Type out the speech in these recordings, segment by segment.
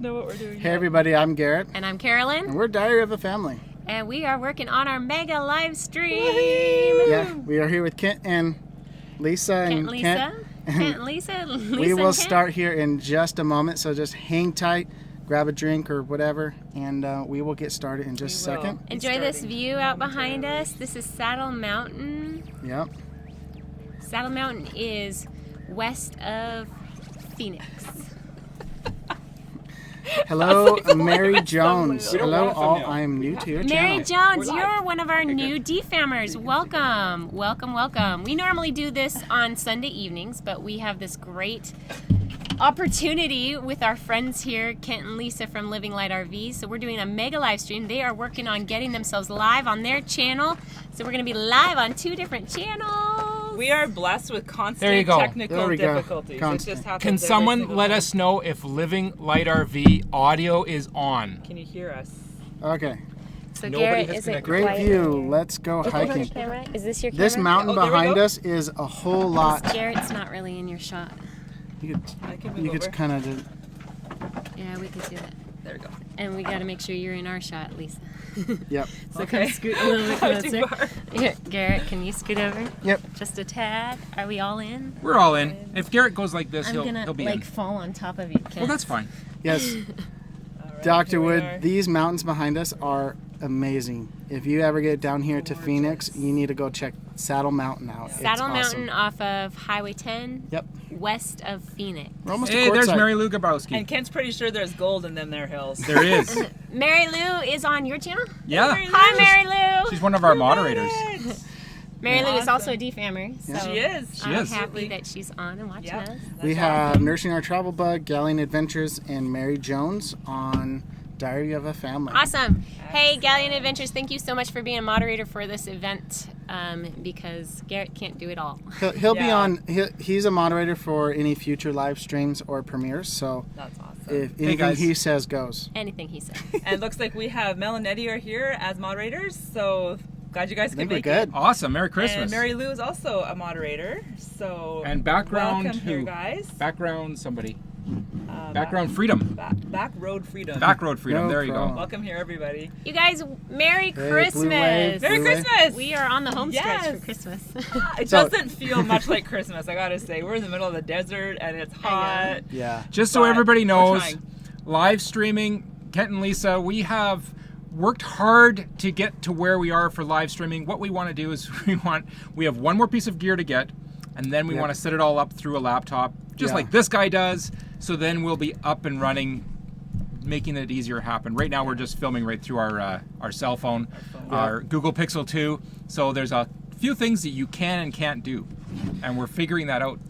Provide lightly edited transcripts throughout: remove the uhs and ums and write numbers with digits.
know what we're doing. Hey everybody, I'm Garrett. And I'm Carolyn. And we're Diary of a Family. And we are working on our mega live stream. Yeah, we are here with Kent and Lisa. Kent and Lisa. We will start here in just a moment, so just hang tight, grab a drink or whatever, and we will get started in just a second. Enjoy this view out behind us. This is Saddle Mountain. Yep. Saddle Mountain is west of Phoenix. Hello, Mary Jones. Hello, all. I am new to your channel. Mary Jones, you're one of our new DFAMers. Welcome, welcome, welcome. We normally do this on Sunday evenings, but we have this great opportunity with our friends here, Kent and Lisa from Living Light RV. So we're doing a mega live stream. They are working on getting themselves live on their channel. So we're going to be live on 2 different channels. We are blessed with constant technical difficulties. Constant. It just happens. Can someone let us know if Living Light RV audio is on? Can you hear us? Okay. So Nobody Garrett, has is it Great quiet? view. Let's go hiking. Is this your camera? This mountain there we behind go. us is a whole lot. Garrett's not really in your shot. You I can could, move over. kind of do. Yeah, we could do that. There we go. And we got to make sure you're in our shot, Lisa. Yep. So Okay. come scoot a little bit Not too closer. far. Here, Garrett, can you scoot over? Yep. Just a tad. Are we all in? We're all in. If Garrett goes like this, I'm he'll gonna be like in. fall on top of you, Kent. Well, that's fine. Yes. All right, Dr. here we Wood, are. these mountains behind us are amazing. If you ever get down here to Phoenix, you need to go check Saddle Mountain out. It's Saddle awesome. Mountain off of Highway 10, Yep. west of Phoenix. We're almost Hey, to there's Quartzsite. Mary Lou Gabowski. And Kent's pretty sure there's gold in them there hills. There is. Mary Lou is on your channel? Yeah. Hi, Mary Lou. She's one of our moderators. Mary Lou is Awesome. also a DFAMer. So She is. She I'm is. happy that she's on and watching us. We have Nursing Our Travel Bug, Galleon Adventures, and Mary Jones on Diary of a Family. Awesome. Hey, Galleon Adventures, thank you so much for being a moderator for this event because Garrett can't do it all. He'll be Yeah. on. He's a moderator for any future live streams or premieres. So That's awesome. if anything guys. he says goes. Anything he says. And it looks like we have Mel and Eddie are here as moderators, so glad you guys I could think we're make good. it. Awesome. Merry Christmas. And Mary Lou is also a moderator, so And background welcome here, who? guys. Background somebody. Uh, Background freedom. Back Road Freedom. Back road freedom. No there you problem. go. Welcome here, everybody. You guys, Merry Blue Christmas. Wave. Merry Blue Wave. Christmas! We are on the home stretch Yes. for Christmas. It So- doesn't feel much like Christmas, I gotta say. We're in the middle of the desert and it's hot. Yeah. Just so But everybody we're knows, trying. live streaming, Kent and Lisa, we have worked hard to get to where we are for live streaming. What we want to do is we have one more piece of gear to get, and then we Yep. want to set it all up through a laptop, just Yeah. like this guy does. So then we'll be up and running, making it easier happen. Right now we're just filming right through our cell phone, our Google Pixel 2. So there's a few things that you can and can't do, and we're figuring that out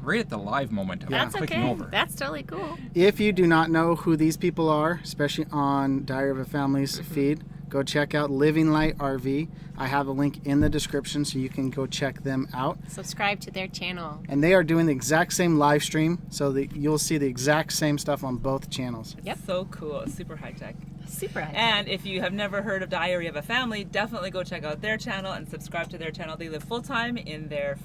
right at the live moment of That's clicking okay. over. That's totally cool. If you do not know who these people are, especially on Diary of a Family's feed, go check out Living Light RV. I have a link in the description so you can go check them out. Subscribe to their channel. And they are doing the exact same live stream, so that you'll see the exact same stuff on both channels. Yep. So cool. It's super high tech. Super high. And if you have never heard of Diary of a Family, definitely go check out their channel and subscribe to their channel. They live full time in their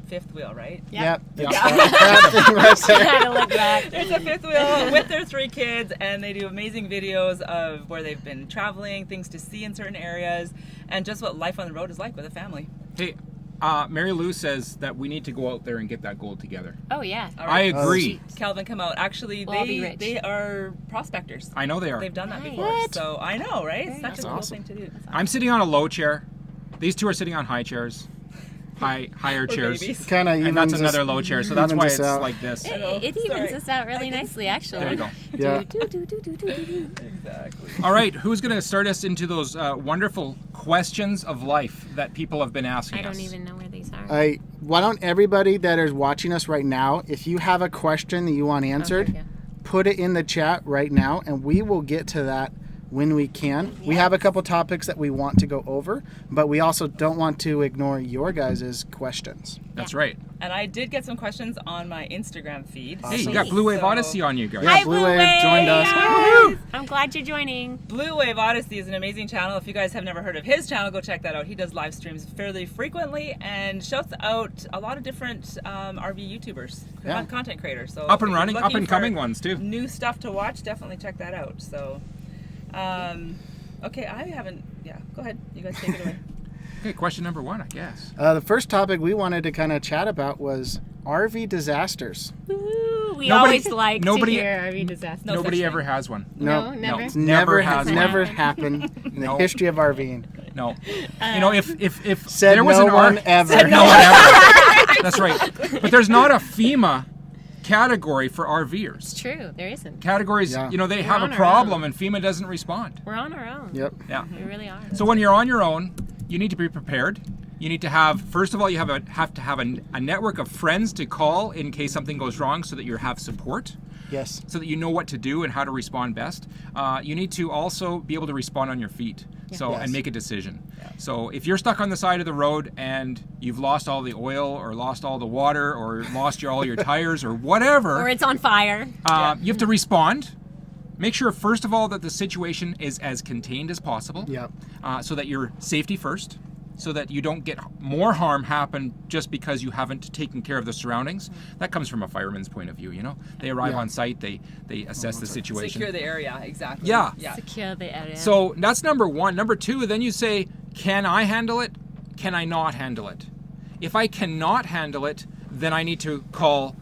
fifth wheel, right? Yep. It's that thing right there. Gotta look back. It's a fifth wheel with their 3 kids, and they do amazing videos of where they've been traveling, things to see in certain areas, and just what life on the road is like with a family. Hey, Mary Lou says that we need to go out there and get that gold together. Oh, yeah. All I right. agree. Calvin, come out. Actually, We'll all be rich. they are prospectors. I know they are. They've done that Nice. before. What? So I know, right? Very Such nice. a cool awesome. thing to do. I'm sitting on a low chair. These two are sitting on high chairs. Higher We're chairs. babies. Kind of And that's another low chair, so that's why it's like this. It evens us out really nicely, actually. There you go. Yeah. Exactly. All right, who's going to start us into those wonderful questions of life that people have been asking I us? don't even know where these are. Why don't everybody that is watching us right now, if you have a question that you want answered, Okay, yeah. put it in the chat right now, and we will get to that when we can. We have a couple topics that we want to go over, but we also don't want to ignore your guys' questions. That's right. And I did get some questions on my Instagram feed. Hey, you got Blue Wave Odyssey on you guys. Yeah, Hi, Blue Blue Wave Wave joined us. guys. I'm glad you're joining. Blue Wave Odyssey is an amazing channel. If you guys have never heard of his channel, go check that out. He does live streams fairly frequently and shouts out a lot of different RV YouTubers, Yeah. content creators. So Up if and you're running, up looking and for coming ones too. New stuff to watch, definitely check that out. So, okay, I haven't. Yeah, go ahead. You guys take it away. Okay, question number 1, I guess. The first topic we wanted to kind of chat about was RV disasters. Ooh, we Nobody- always like nobody- to hear RV disaster. No Nobody such ever thing. has one. No, never. It's Never never has never happened. happened in the No. history of RVing. No. You know, if Said there was no an one R- ever. Said no one ever. That's right. But there's not a FEMA category for RVers. It's true. There isn't. Categories, Yeah. you know, they We're have on a our problem and FEMA doesn't respond. We're on our own. Yep. Yeah. We really are. So when you're on your own, you need to be prepared. You need to have, first of all, you have to have a network of friends to call in case something goes wrong, so that you have support, Yes. so that you know what to do and how to respond best. You need to also be able to respond on your feet, so Yes. and make a decision. So if you're stuck on the side of the road and you've lost all the oil or lost all the water or lost all your tires or whatever, Or it's on fire. you have to respond. Make sure, first of all, that the situation is as contained as possible, Yep. so that you're safety first, so that you don't get more harm happen just because you haven't taken care of the surroundings. That comes from a fireman's point of view, you know. They arrive Yeah. on site, they assess the situation. Secure the area, exactly. Yeah. Secure the area. So that's number 1. Number 2, then you say, can I handle it? Can I not handle it? If I cannot handle it, then I need to call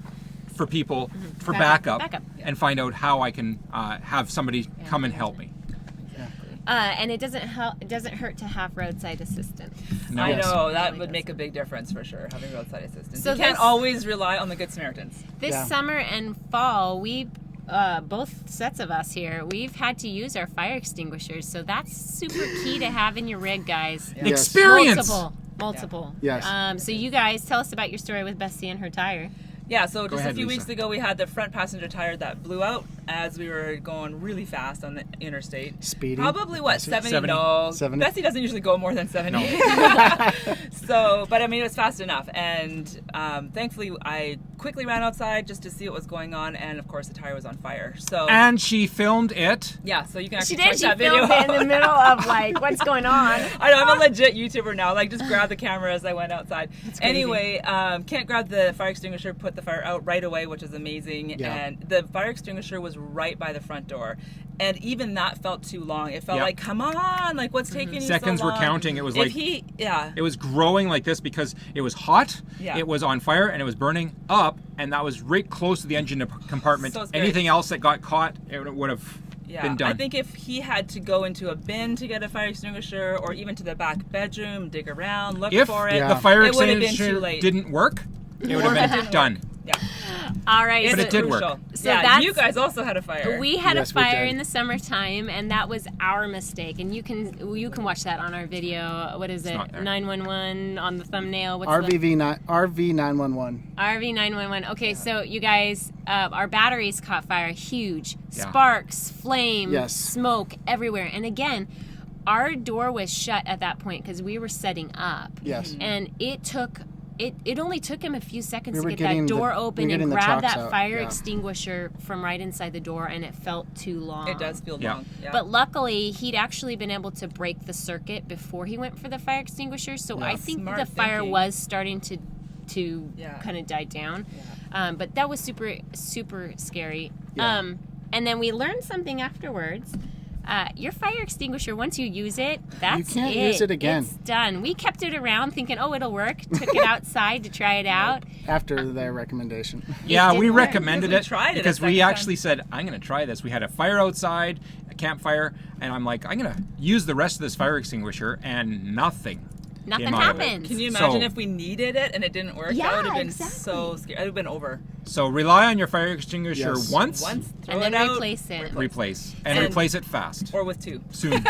for people for backup, Backup. and find out how I can have somebody come and help me. And it doesn't hurt to have roadside assistance. No. I know that Really would does. make a big difference for sure. Having roadside assistance. So You can't this- always rely on the Good Samaritans. This Yeah. summer and fall, we both sets of us here, we've had to use our fire extinguishers. So that's super key to have in your rig, guys. Yeah. Yes. Experience. Multiple. Yes. So you guys, tell us about your story with Bessie and her tire. Yeah, so just ahead, a few Lisa. weeks ago, we had the front passenger tire that blew out as we were going really fast on the interstate. Speeding. Probably what, 70? 70. No, 70. Bessie doesn't usually go more than 70. So, but I mean, it was fast enough. And thankfully, I quickly ran outside just to see what was going on. And of course, the tire was on fire. So, And she filmed it. yeah, so you can She actually did. check She that video filmed it in out. the middle of like, what's going on? I know, I'm a legit YouTuber now. Like, just grab the camera as I went outside. crazy. Anyway, Kent grabbed the fire extinguisher, put the fire out right away, which is amazing. Yeah. And the fire extinguisher was right by the front door. And even that felt too long. It felt Yep. like, come on, like, what's taking you Seconds so were long? counting. It was like- yeah. It was growing like this because it was hot, Yeah. it was on fire, and it was burning up, and that was right close to the engine compartment. So scary. Anything else that got caught, it would have been done. I think if he had to go into a bin to get a fire extinguisher, or even to the back bedroom, dig around, look if for it, Yeah. the fire it would have been extinguisher too late. didn't work, it would Or if it have been didn't done. work. Yeah. All right. But so it did work. Crucial. So yeah, that's- you guys also had a fire. We had Yes, a we fire did. in the summertime, and that was our mistake. And you can watch that on our video. What is it? not there. 911 on the thumbnail. What's RV 911. RV 911. Okay, so you guys, our batteries caught fire. Huge Yeah. sparks, flame, Yes. smoke everywhere. And again, our door was shut at that point because we were setting up. Yes. And it took. It only took him a few seconds We to were get that getting door the- we open were and getting the grab trucks that out, fire yeah. extinguisher from right inside the door, and it felt too long. It does feel Yeah. long. Yeah. But luckily, he'd actually been able to break the circuit before he went for the fire extinguisher. So Yeah. I think Smart the fire thinking. was starting to Yeah. kind of die down. But that was super scary. Yeah. And then we learned something afterwards. Your fire extinguisher, once you use it, that's can't use it again. It's done. We kept it around thinking, oh, it'll work. Took it outside to try it out. After their recommendation. Yeah, we didn't work. recommended Because it we tried it a because we second time. actually said, I'm going to try this. We had a fire outside, a campfire, and I'm like, I'm going to use the rest of this fire extinguisher, and nothing Nothing came out of it. happened. Can you imagine So- if we needed it and it didn't work? Yeah, That would have been exactly. so scary. It would have been over. So rely on your fire extinguisher Yes. once, Throw And then it out, replace it. replace, and And- replace it fast, or with two. soon.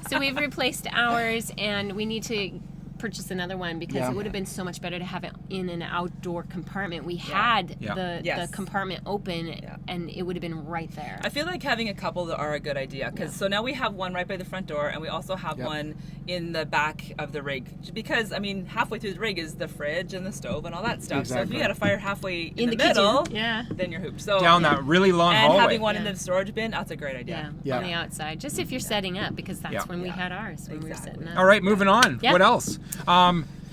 So we've replaced ours, and we need to purchase another one because Yeah. it would have been so much better to have it in an outdoor compartment. We had the Yes. compartment open, and it would have been right there. I feel like having a couple that are a good idea because so now we have one right by the front door, and we also have one in the back of the rig because I mean halfway through the rig is the fridge and the stove and all that stuff. So if you got a fire halfway in the middle, then you're hooped. So Down that really long and hallway. having one in the storage bin, that's a great idea. On the outside, just if you're setting up, because that's when we had ours when we were setting up. All right, moving on. Yeah. What else?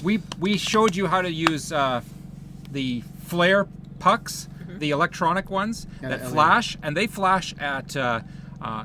We showed you how to use the flare pucks, the electronic ones that flash, and they flash at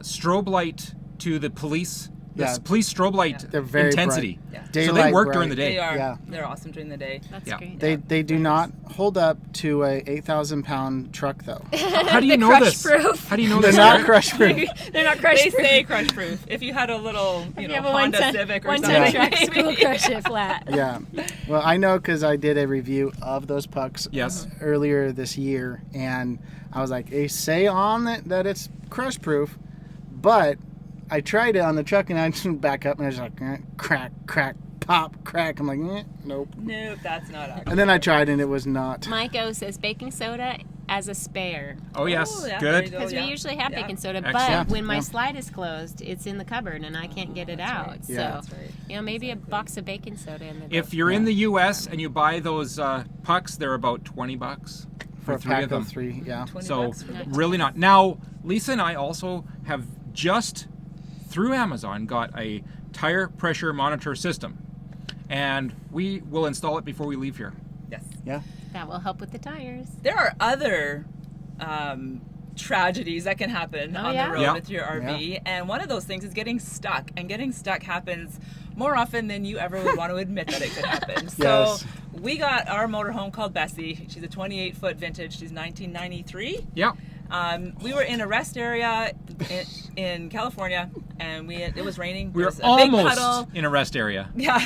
strobe light to the police. The police strobe light They're very intensity. bright. Yeah. So they work bright. during the day. They are. Yeah. They're awesome during the day. That's great. They do not hold up to a 8,000-pound truck though. How do you know this? Crush-proof. How do you know They're this? not Eric? crush proof. They're not crush They proof. say crush proof. If you had a little, you know, have a Honda one-ton- Civic or one-ton something, truck, maybe. we'll crush it flat. Yeah. Well, I know because I did a review of those pucks earlier this year, and I was like, they say on it that it's crush proof, but I tried it on the truck and I just back up and I was like, crack, crack, pop, crack. I'm like, nope. Nope, that's not accurate. And then I tried and it was not. Mike O says baking soda as a spare. Oh yes, Oh, yeah, there you good. go. Because yeah. we usually have baking soda, but Excellent. when my slide is closed, it's in the cupboard and I can't get it out. right. So, Yeah. That's right. you know, maybe a box of baking soda in the If you're in the U.S. and you buy those pucks, they're about $20 For a three pack of them. of 3, yeah. 20 So bucks for the really not. Now, Lisa and I also have just through Amazon got a tire pressure monitor system, and we will install it before we leave here. Yes. Yeah. that will help with the tires. There are other tragedies that can happen on the road Yeah. with your RV, and one of those things is getting stuck. And getting stuck happens more often than you ever would want to admit that it could happen. So Yes. we got our motorhome called Bessie. She's a 28-foot vintage. She's 1993. Yeah. We were in a rest area in California, and it was raining. We There were was a big almost puddle. in a rest area. Yeah.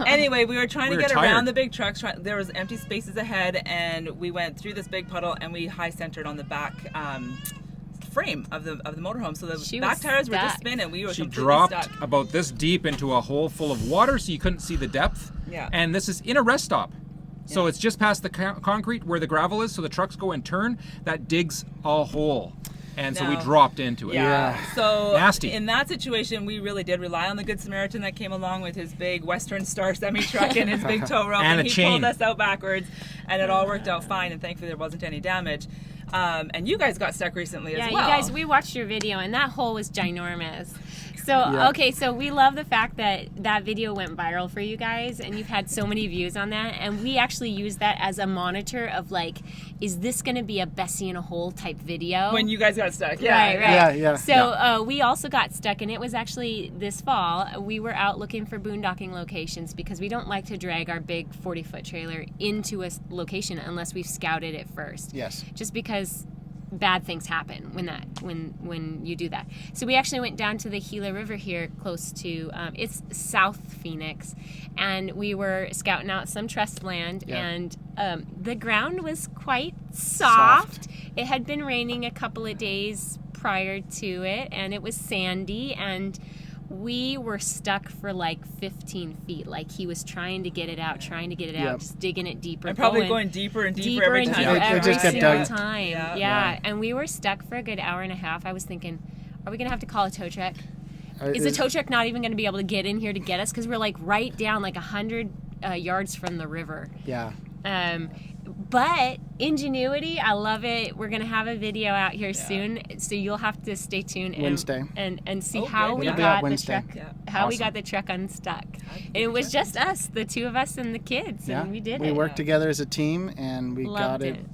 Anyway, we were trying We to were get tired. around the big trucks. There was empty spaces ahead, and we went through this big puddle, and we high centered on the back frame of the motorhome. So the She back was tires were just stuck. spinning. We were She completely dropped stuck. about this deep into a hole full of water, so you couldn't see the depth. Yeah. And this is in a rest stop. So it's just past the concrete where the gravel is, so the trucks go and turn. That digs a hole. And so we No. dropped into it. Yeah. So Nasty. in that situation, we really did rely on the Good Samaritan that came along with his big Western Star semi truck and his big tow rope, And a he chain. pulled us out backwards, and it all worked out fine. And thankfully, there wasn't any damage. And you guys got stuck recently as well. Yeah, you guys, we watched your video, and that hole was ginormous. So, Yeah. okay, so we love the fact that that video went viral for you guys, and you've had so many views on that, and we actually use that as a monitor of, like, is this going to be a Bessie in a hole type video? When you guys got stuck. Right, right. Yeah. So we also got stuck, and it was actually this fall. We were out looking for boondocking locations because we don't like to drag our big 40-foot trailer into a location unless we've scouted it first. Yes. Just because bad things happen when you do that. So we actually went down to the Gila River here, close to it's South Phoenix, and we were scouting out some trust land, and the ground was quite soft. It had been raining a couple of days prior to it, and it was sandy, and we were stuck for like 15 feet. Like he was trying to get it out, just digging it deeper. And probably going deeper and deeper every and time. deeper It every just kept single dug. time. Yeah. Yeah. And we were stuck for a good hour and a half. I was thinking, are we going to have to call a tow truck? Is the tow truck not even going to be able to get in here to get us? Because we're like right down like 100 yards from the river. Yeah. But ingenuity, I love it. We're gonna have a video out here soon, so you'll have to stay tuned Wednesday. and see Oh, how good. we It'll be out got the Wednesday. truck, Yeah. how we Awesome. got the truck unstuck. It was just us, the two of us and the kids, Yeah. and we did We it. worked together as a team and we Loved got it it.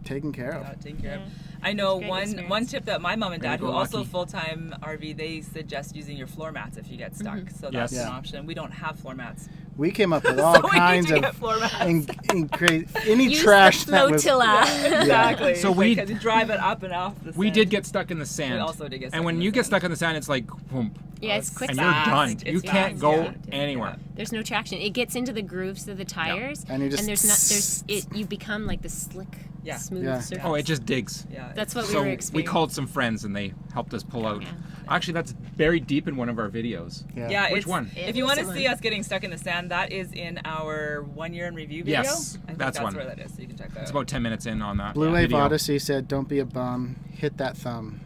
taken care of. Taken care of. Yeah. I know Great one experience. tip that my mom and dad, who also Happy-go-lucky. full-time RV, they suggest using your floor mats if you get stuck. Mm-hmm. So that's Yes. an option. We don't have floor mats. We came up with all So we need kinds to of get floor mats. any Use trash the that was. flotilla. Exactly. So we- because you drive it up and off the We sand. did get stuck in the sand. We also did get stuck and when in the you get sand. stuck in the sand, it's like, boom, Yeah, it's it's quick. and you're done. It's You fast, can't go yeah. anywhere. There's no traction. It gets into the grooves of the tires, And you just- you become like the slick, Yeah. smooth Yeah. surface. Oh, it just digs. Yeah. That's what we So were we experiencing. called some friends and they helped us pull out. Yeah. Actually, that's buried deep in one of our videos. Yeah, Which one? If you want to see us getting stuck in the sand, that is in our 1 year in review video. Yes, I think that's one. where that is, so you can check that It's out. about 10 minutes in on that. Blue Wave video. Odyssey said, "Don't be a bum. Hit that thumb."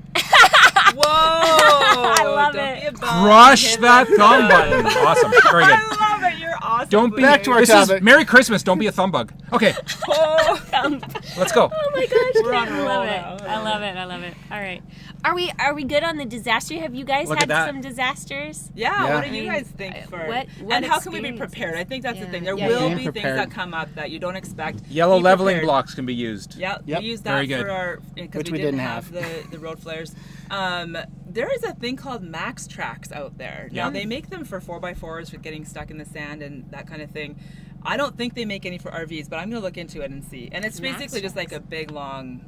Whoa! I love Don't it. Be a bum. Crush Hit that thumb button. Awesome. Very good. I love it. You're awesome. Don't be. Back to our this topic. is Merry Christmas. Don't be a thumb bug. Okay, Oh. let's go. Oh my gosh, We're on Ken, a I roll love now. it. I love it. I love it. All right. Are we good on the disaster? Have you guys Look at had that. some disasters? Yeah, what do I you mean, guys think for what and how can we be experiences? prepared? I think that's the Yeah. thing. There Yeah, will yeah. be Being things prepared. that come up that you don't expect. Yellow Be leveling prepared. blocks can be used. Yeah, Yep. we used Very that good. for our because Which we we didn't didn't have the road flares. There is a thing called Max Tracks out there. Now Yeah. they make them for 4x4s for getting stuck in the sand and that kind of thing. I don't think they make any for RVs, but I'm gonna look into it and see. And it's Max basically just like Tracks. a big long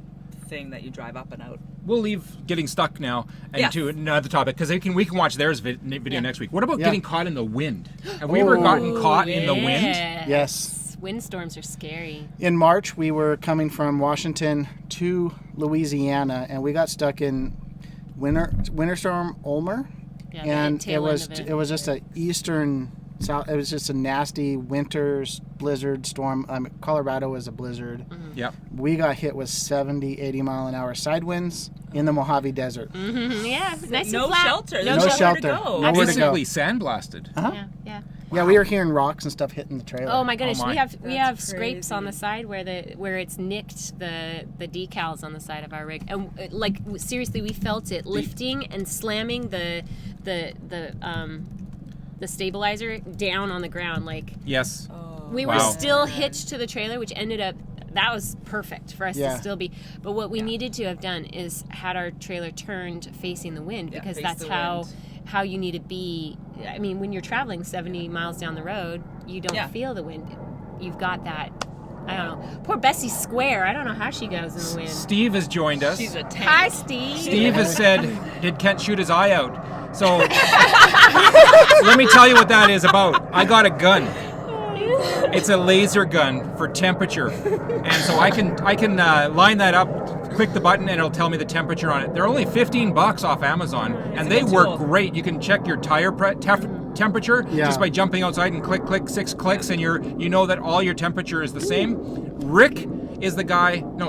thing that you drive up and out. We'll leave getting stuck now and Yes. to another topic because we can watch theirs video Yeah. next week. What about Yeah. getting caught in the wind? Have we ever gotten caught in the wind? Yes. Windstorms are scary. In March, we were coming from Washington to Louisiana, and we got stuck in winter storm Ulmer, Yeah, and the tail end of it was just a eastern south. It was just a nasty winter blizzard storm. Colorado was a blizzard. Yep. We got hit with 70, 80 mile an hour side winds in the Mojave Desert. Mhm, yeah, nice No and flat. shelter. No No shelter. shelter. To go. Nowhere to Physically sandblasted. Uh-huh. Yeah, yeah. Yeah, we were hearing rocks and stuff hitting the trailer. Oh my goodness, my. we have That's scrapes on the crazy. side where it's nicked the decals on the side of our rig, and like seriously, we felt it lifting and slamming the stabilizer down on the ground. Like Yes. we Wow. were still hitched to the trailer, which ended up that was perfect for us Yeah. to still be. But what we needed to have done is had our trailer turned facing the wind Yeah, because face that's the how. wind. How you need to be. I mean, when you're traveling 70 miles down the road, you don't Yeah. feel the wind. You've got that. I don't know. Poor Bessie Square. I don't know how she goes in the wind. Steve has joined us. She's a tank. Hi, Steve. Steve has said, did Kent shoot his eye out? So let me tell you what that is about. I got a gun. It's a laser gun for temperature. And so I can line that up, click the button, and it'll tell me the temperature on it. They're only $15 off Amazon, and they good work tool. great. You can check your tire temperature Yeah. just by jumping outside and click, 6 clicks, and you know that all your temperature is the same.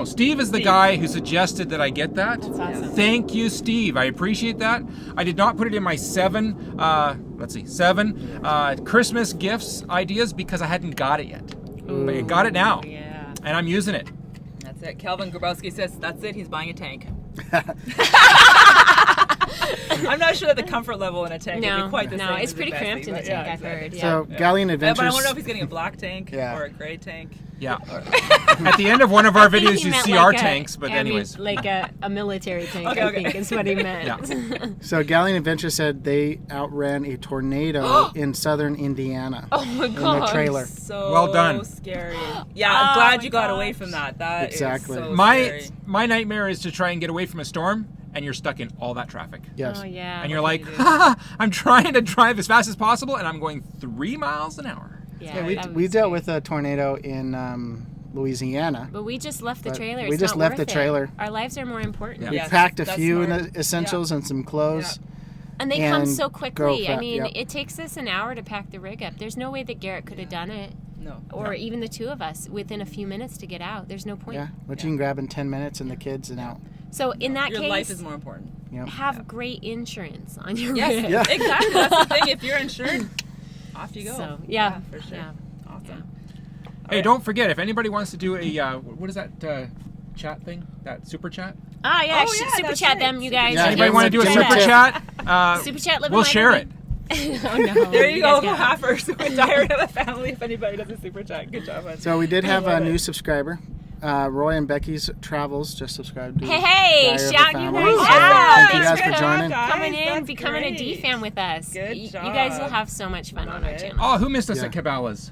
Steve is the guy who suggested that I get that. That's awesome. Thank you, Steve. I appreciate that. I did not put it in my seven Christmas gifts ideas because I hadn't got it yet. But I got it now, Yeah. and I'm using it. That's it. Kelvin Grabowski says that's it. He's buying a tank. I'm not sure that the comfort level in a tank would No, be quite the same. no, it's as pretty Bessie, cramped in a but tank. yeah, I've heard. Yeah. So, Galleon But I Adventures. want to know if he's getting a black tank Yeah. or a gray tank. Yeah. At the end of one of our I think videos, he you meant see like our a- tanks, but I mean, anyways. like a military tank. Okay, I okay. think is what he meant. Yeah. So, Galleon Adventures said they outran a tornado in southern Indiana Oh my in their god. trailer. So Well done. scary. Yeah, I'm Oh glad my you got gosh. away from that. That Exactly. is so My scary. my nightmare is to try and get away from a storm, and you're stuck in all that traffic. Yes. Oh yeah. And you're What like, can you do? I'm trying to drive as fast as possible, and I'm going 3 miles an hour. Yeah, Yeah, that we was dealt scary. with a tornado in Louisiana. But we just left the But trailer. we It's just not left worth the it. trailer. Our lives are more important. Yeah. We Yes, packed a that's few in smart. the essentials and some clothes. And they come And so go quickly. I fast, mean, yep. it takes us an hour to pack the rig up. There's no way that Garrett could have done it, No. or even the two of us, within a few minutes to get out. There's no point. Yeah, what you can grab in 10 minutes and the kids and out. So in that Your case, life is more important. Yep. have great insurance on your Yes, rig. Yeah. exactly. That's the thing. If you're insured, off you go. So yeah, for sure. yeah. Awesome. Hey, don't forget, if anybody wants to do a, what is that chat thing? That super chat? Ah, yeah, Oh, yeah, super that's chat right. them, you guys. Yeah, Anybody want to do a Jimmy super Chat. chat? Super chat, living We'll life share with it. me. Oh no. There you go, guys got it. halfers. We're tired of the family. If anybody does a super chat, good job. On So we did have a love new it. subscriber. Roy and Becky's Travels just subscribed to Hey, Diary of the shouting you Family. guys So out. Thank you Thanks guys for joining. coming in, That's becoming a D great. fan with us. Good You guys will job. have so much fun on Love our it. channel. Oh, who missed us Yeah. at Cabela's?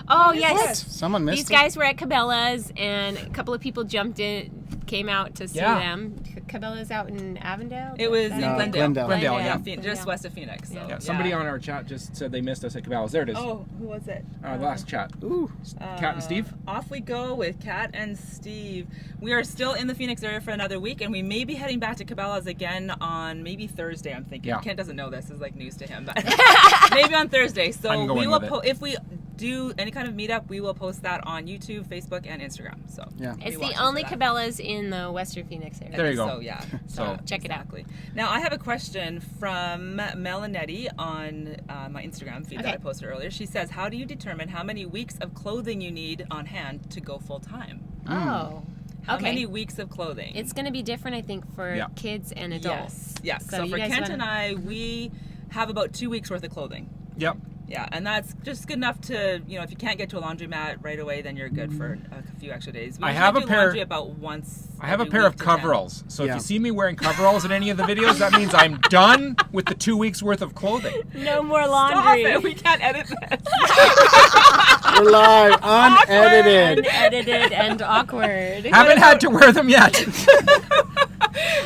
Oh yes. Someone missed These it. guys were at Cabela's, and a couple of people came out to see Yeah. them. Cabela's out in Avondale? It was in Glendale. Glendale, yeah. Just west of Phoenix. So, yeah. Somebody on our chat just said they missed us at Cabela's. There it is. Oh, who was it? Last chat. Ooh. Kat and Steve. Off we go with Kat and Steve. We are still in the Phoenix area for another week, and we may be heading back to Cabela's again on maybe Thursday, I'm thinking. Yeah. Kent doesn't know this. It's like news to him. But maybe on Thursday. So I'm going we will with it. if we do any kind of meetup, we will post that on YouTube, Facebook, and Instagram. So Yeah. It's the only Cabela's in the Western Phoenix area. There you go. So yeah. So check it out. Now I have a question from Melanetti on my Instagram feed that I posted earlier. She says, "How do you determine how many weeks of clothing you need on hand to go full time? Oh. How many weeks of clothing? It's going to be different, I think, for kids and adults. Yes. So for Kent and I, we have about 2 weeks worth of clothing. Yep. Yeah, and that's just good enough to, if you can't get to a laundromat right away, then you're good for a few extra days. We do laundry about once. I have a pair of coveralls. So if you see me wearing coveralls in any of the videos, that means I'm done with the 2 weeks worth of clothing. No more laundry. Stop it. We can't edit this. We're live, unedited. Unedited and awkward. Haven't had to wear them yet.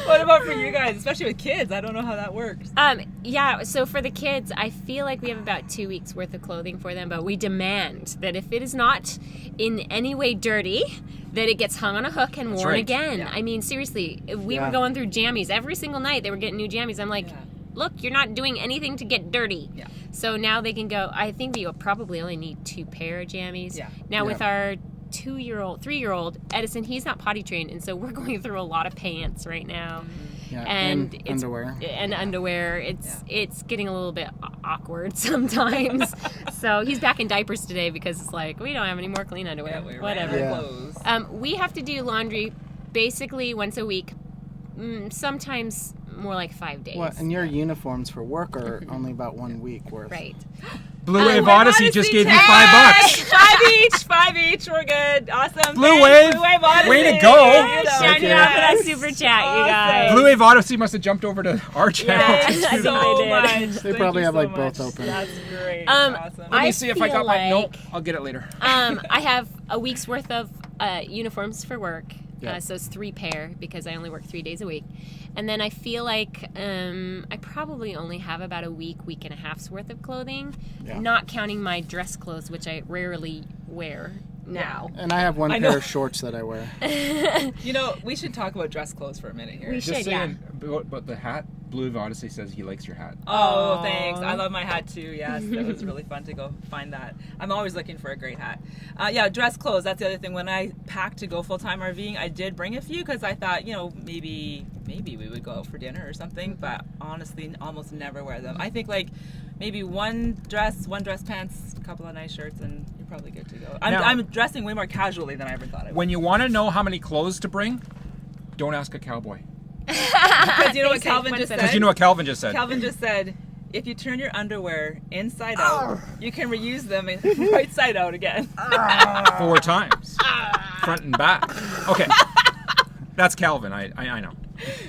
What about for you guys, especially with kids? I don't know how that works. Yeah, so for the kids, I feel like we have about 2 weeks worth of clothing for them, but we demand that if it is not in any way dirty, that it gets hung on a hook and worn again. Yeah. I mean, seriously, we were going through jammies. Every single night they were getting new jammies. I'm like, look, you're not doing anything to get dirty. Yeah. So now they can go, I think we probably only need 2 pair of jammies. Yeah. Now with our 3-year-old Edison, he's not potty trained, and so we're going through a lot of pants right now. Yeah, and it's, underwear. It's getting a little bit awkward sometimes. So he's back in diapers today because it's like we don't have any more clean underwear. Whatever. We have to do laundry basically once a week, sometimes more like 5 days. What? And your uniforms for work are only about 1 week worth. Right. Blue Wave Odyssey just gave me $5. $5 each. We're good. Awesome. Blue Wave Odyssey. Way to go. Shout you out for that super chat, you guys. Blue Wave Odyssey must have jumped over to our channel. I think they did. They probably have like both open. That's great. Let me see if I got my note. I'll get it later. I have a week's worth of uniforms for work. Yeah. So it's 3 pair because I only work 3 days a week. And then I feel like I probably only have about a week and a half's worth of clothing, not counting my dress clothes, which I rarely wear now. And I have one pair of shorts that I wear. We should talk about dress clothes for a minute here. We Just should, saying, but the hat, Blue Wave Odyssey says he likes your hat. Oh, thanks. I love my hat too. Yes, that was really fun to go find that. I'm always looking for a great hat. Dress clothes. That's the other thing. When I packed to go full-time RVing, I did bring a few because I thought, maybe we would go out for dinner or something. But honestly, almost never wear them. I think like maybe one dress pants, a couple of nice shirts, and you're probably good to go. I'm dressing way more casually than I ever thought I would. When you want to know how many clothes to bring, don't ask a cowboy. Because you know what Calvin just said? Because you know what Calvin just said. Calvin just said, if you turn your underwear inside out, you can reuse them right side out again. 4 times. Front and back. Okay. That's Calvin. I know.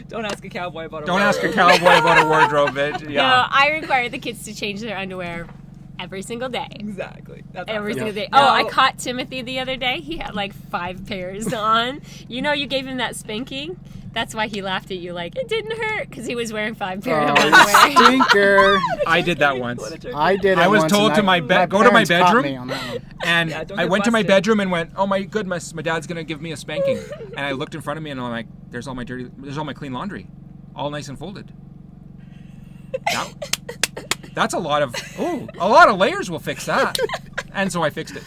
Don't ask a cowboy about a Don't wardrobe. ask a cowboy about a wardrobe, bitch. Yeah. No, I require the kids to change their underwear every single day. Exactly. That's Every awesome. single day. No. Oh, I caught Timothy the other day. He had like 5 pairs on. You gave him that spanking? That's why he laughed at you like, it didn't hurt, because he was wearing 5 pairs of underwear. Stinker. I did that once. I did it I was once, told and to go to my parents caught bedroom, me on that one. and don't I get went to my busted. bedroom and went, oh my goodness, my dad's gonna give me a spanking. And I looked in front of me and I'm like, there's all my clean laundry, all nice and folded. That's a lot of layers will fix that. And so I fixed it.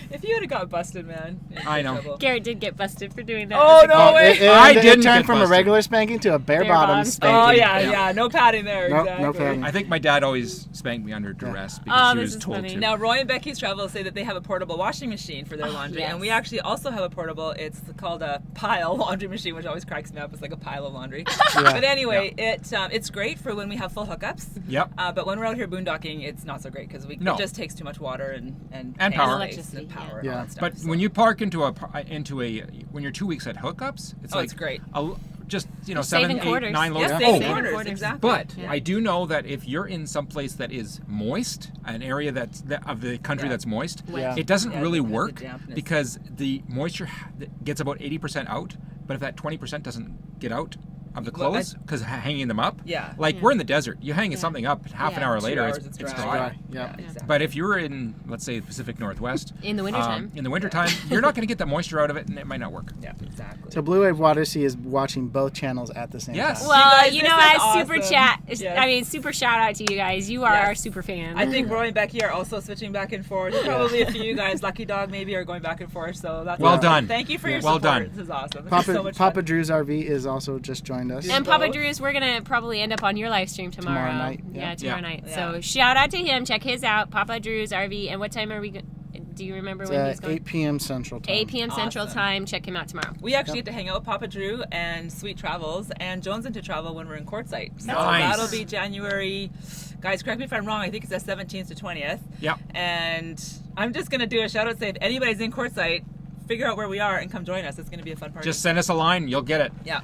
If you would have got busted, man. I know. Trouble. Garrett did get busted for doing that. Oh, no way. I It didn't turned get from a busted. regular spanking to a bare bottom bottom spanking. Oh, yeah. No padding there. Nope, exactly. no padding. I think my dad always spanked me under duress because he this was is told funny. to. Now, Roy and Becky's Travel say that they have a portable washing machine for their laundry, yes. and we actually also have a portable. It's called a pile laundry machine, which always cracks me up. It's like a pile of laundry. But anyway, it's great for when we have full hookups. Yep. But when we're out here boondocking, it's not so great because it just takes too much water and power. electricity and power. And all that stuff, But so. when you park into when you're 2 weeks at hookups, it's great. You're 7, saving 8, quarters. 9 loads. Yeah, saving same quarters. quarters, exactly. But I do know that if you're in some place that is moist, an area of the country that's moist, it doesn't really it has the work dampness. because the moisture gets about 80% out. But if that 20% doesn't get out, of the clothes because hanging them up. Yeah. Like we're in the desert. You hang something up, half an hour later, it's dry. Yeah. Exactly. But if you're in, let's say, the Pacific Northwest, In the wintertime. you're not going to get that moisture out of it, and it might not work. Yeah, exactly. So Blue Wave Odyssey is watching both channels at the same Yes. time. Well, You guys, know, this as is super awesome. chat, Yes. I mean, super shout out to you guys. You are Yes. our super fan. I think Roy and Becky are also switching back and forth. Probably a few of you guys, Lucky Dog maybe, are going back and forth. So that's Well awesome. done. Thank you for your Well support. done. This is awesome. This is so much Papa fun. Drew's RV is also just joined us. And Papa Drew's, we're gonna probably end up on your live stream tomorrow. Tomorrow night, Yeah, tomorrow Yeah. night. Yeah. So shout out to him. Check his out, Papa Drew's RV. And what time are we? Do you remember It's when he's at going? 8 p.m. Central Time. 8 p.m. Central Awesome. Time. Check him out tomorrow. We actually get to hang out with Papa Drew and Sweet Travels and Jones Into Travel when we're in Quartzsite. So Nice. that'll be January. Guys, correct me if I'm wrong. I think it's the 17th to 20th. Yep. And I'm just going to do a shout out. Say if anybody's in Quartzsite, figure out where we are and come join us. It's going to be a fun party. Just send us a line. You'll get it. Yeah.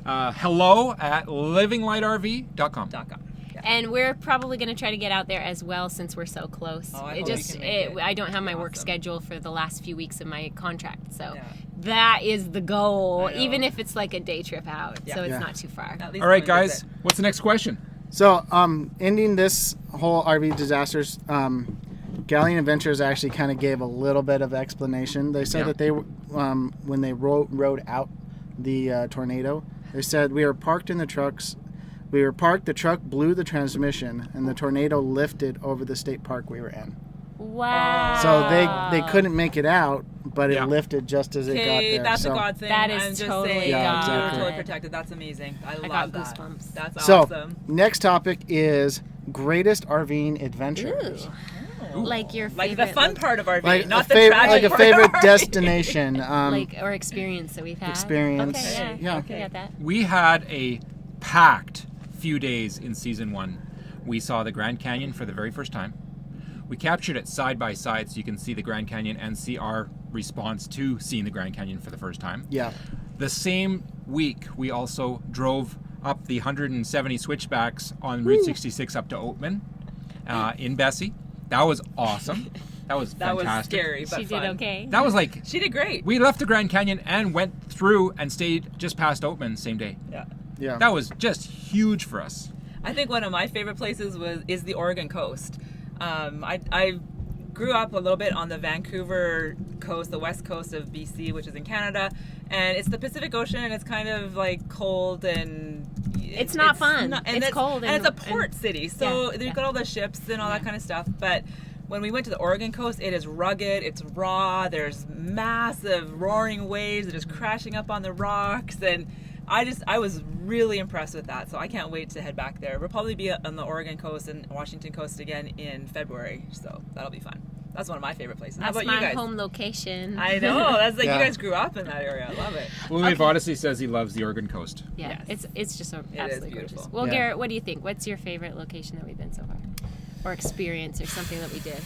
Hello at livinglightrv.com. .com. Yeah. And we're probably going to try to get out there as well since we're so close. Oh, I it hope just you can make it. I don't have my work Awesome. schedule for the last few weeks of my contract, so Yeah. that is the goal. I know. Even if it's like a day trip out, Yeah. so it's Yeah. not too far. At least All right, come and guys. visit. What's the next question? So, ending this whole RV disasters, Galleon Adventures actually kind of gave a little bit of explanation. They said Yeah. that they, when they rode out the tornado, they said we were parked in the trucks. We were parked. The truck blew the transmission, and the tornado lifted over the state park we were in. Wow. So they couldn't make it out, but Yeah. it lifted just as it got Okay, there. that's so, a God thing. That is I'm just totally saying, Yeah, God. you were exactly. totally protected. That's amazing. I love got that. goosebumps. That's So, awesome. next topic is greatest RVing adventures. Like your Like favorite the fun part of RV, Like not a the favorite, tragic like a part favorite of RV. destination. like or experience that we've had. Experience. Okay, Yeah. I got that. We had a packed few days in season 1. We saw the Grand Canyon for the very first time. We captured it side by side so you can see the Grand Canyon and see our response to seeing the Grand Canyon for the first time. Yeah. The same week, we also drove up the 170 switchbacks on Route 66 up to Oatman in Bessie. That was awesome. That was That was fantastic. scary, but She fun. did okay. That was like, She did great. we left the Grand Canyon and went through and stayed just past Oatman same day. Yeah. Yeah. That was just huge for us. I think one of my favorite places is the Oregon coast. I grew up a little bit on the Vancouver coast, the west coast of BC, which is in Canada, and it's the Pacific Ocean, and it's kind of like cold and It's not fun. and It's cold and it's a and- port city, so yeah, you've got all the ships and all that kind of stuff. But when we went to the Oregon coast, it is rugged, it's raw. There's massive roaring waves that are just crashing up on the rocks, and I was really impressed with that. So I can't wait to head back there. We'll probably be on the Oregon coast and Washington coast again in February, so that'll be fun. That's one of my favorite places. How That's about my you guys? home location. I know. That's like Yeah. you guys grew up in that area. I love it. Blue Wave Odyssey says he loves the Oregon coast. Yeah, Yes. it's just absolutely beautiful. gorgeous. Well, Yeah. Garrett, what do you think? What's your favorite location that we've been so far, or experience, or something that we did?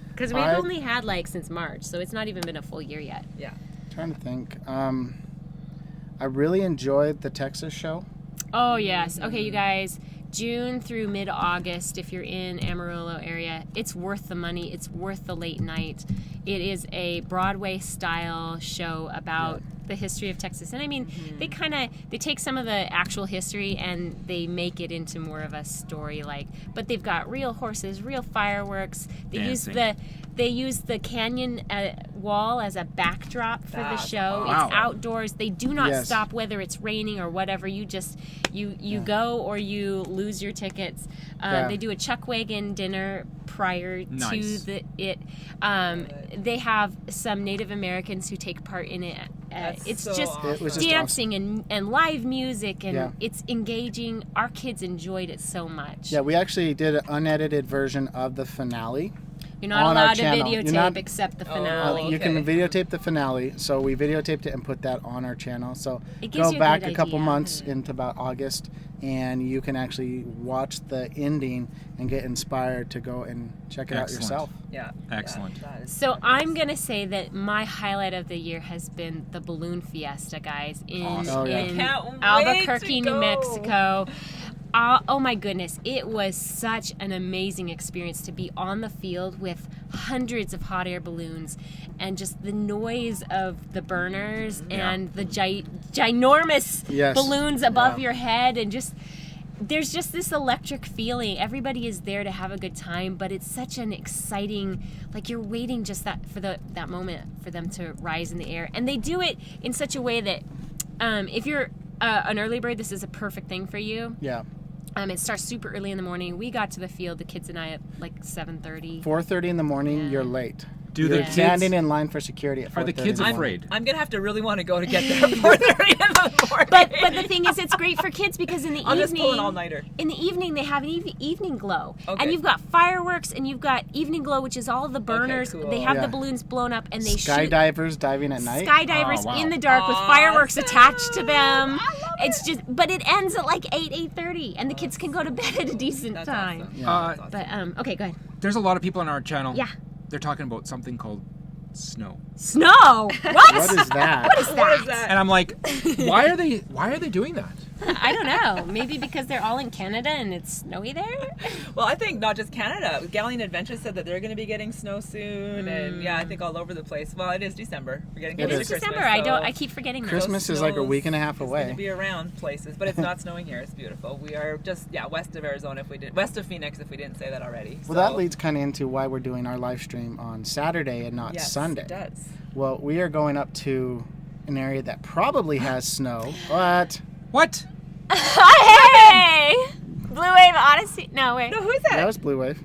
Because we've I- only had like since March, so it's not even been a full year yet. Yeah. Trying to think. I really enjoyed the Texas show. Oh yes. Okay, you guys. June through mid-August, if you're in Amarillo area, it's worth the money. It's worth the late night. It is a Broadway-style show about the history of Texas. And I mean, they take some of the actual history and they make it into more of a story, but they've got real horses, real fireworks. They use the canyon wall as a backdrop for the That's show. awesome. It's outdoors. They do not Yes. stop whether it's raining or whatever. You just you go or you lose your tickets. Yeah. They do a chuck wagon dinner prior Nice. to they have some Native Americans who take part in it. That's It's so just awesome. It was just dancing and live music, and Yeah. it's engaging. Our kids enjoyed it so much. Yeah, we actually did an unedited version of the finale. You're not on our allowed to channel. videotape You're not- except the Oh, finale. You can Okay. videotape the finale, so we videotaped it and put that on our channel. So It gives go you a back good a couple idea. months into about August, and you can actually watch the ending and get inspired to go and check it out Excellent. yourself. Yeah. Excellent. That is So I'm gonna say that my highlight of the year has been the balloon fiesta, guys, in, Awesome. Oh, yeah. in I can't wait Albuquerque, to New go. Mexico. Oh my goodness, it was such an amazing experience to be on the field with hundreds of hot air balloons and just the noise of the burners and the ginormous balloons above your head, and just there's just this electric feeling. Everybody is there to have a good time, but it's such an exciting, like you're waiting just that moment for them to rise in the air. And they do it in such a way that if you're an early bird, this is a perfect thing for you. Yeah. It starts super early in the morning. We got to the field, the kids and I, at like 7:30. 4:30 in the morning, you're late. You're standing in line for security at 4:30. Are the kids afraid? I'm going to have to really want to go to get there at 4:30 in the morning. But the thing is, it's great for kids because in the I'll evening, just pull an all-nighter. In the evening, they have an evening glow, Okay. and you've got fireworks, and you've got evening glow, which is all the burners. cool. They have Yeah. the balloons blown up, and they skydivers diving at night. skydivers Oh, wow. in the dark with fireworks attached to them. It's just, but it ends at like 8:30, and the kids can go to bed at a decent That's time. awesome. Yeah. But okay, go ahead. There's a lot of people on our channel. Yeah. They're talking about something called snow. Snow. What? What is that? What is that? What is that? And I'm like, why are they doing that? I don't know. Maybe because they're all in Canada and it's snowy there. Well, I think not just Canada. Galleon Adventures said that they're going to be getting snow soon, and I think all over the place. Well, it is December. We're getting It close is. to Christmas. December. so I keep forgetting that. Christmas is like a week and a half It's going away. to be around places, but it's not snowing here. It's beautiful. We are just west of Arizona, west of Phoenix, if we didn't say that already. Well, that leads kind of into why we're doing our live stream on Saturday and not yes, Sunday. It does. Well, we are going up to an area that probably has snow, but What? Hey! Blue Wave Odyssey. No, wait. No, who's that? that was Blue Wave.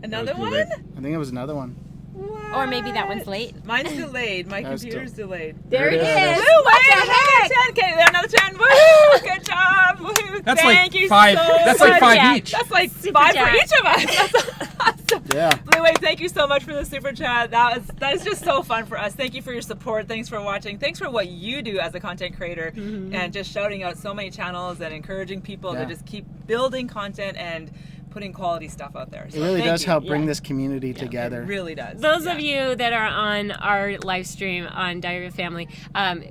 Another That was one? Blue Wave. I think it was another one. What? Or maybe that one's late. Mine's delayed. My That was computer's delayed. There it it is. is. Blue What the Wave, heck? another 10. Okay, another 10. Woo! Good job. Woo! That's Thank like you five. so That's like much. five Jack. each. That's like Super 5 chat. for each of us. That's awesome. Yeah. Blue Wave, thank you so much for the super chat. That is just so fun for us. Thank you for your support. Thanks for watching. Thanks for what you do as a content creator and just shouting out so many channels and encouraging people to Yeah. just keep building content and putting quality stuff out there. It So really thank does you. help bring this community It together. really does. Those of you that are on our live stream on Diary of a Family,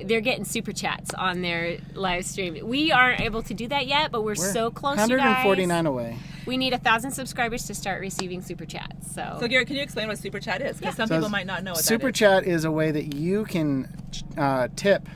they're getting super chats on their live stream. We aren't able to do that yet, but we're so close, you guys. 149 away. We need 1,000 subscribers to start receiving super chats. So Garrett, can you explain what super chat is? Because some So people might not know what Super that is. Chat is a way that you can tip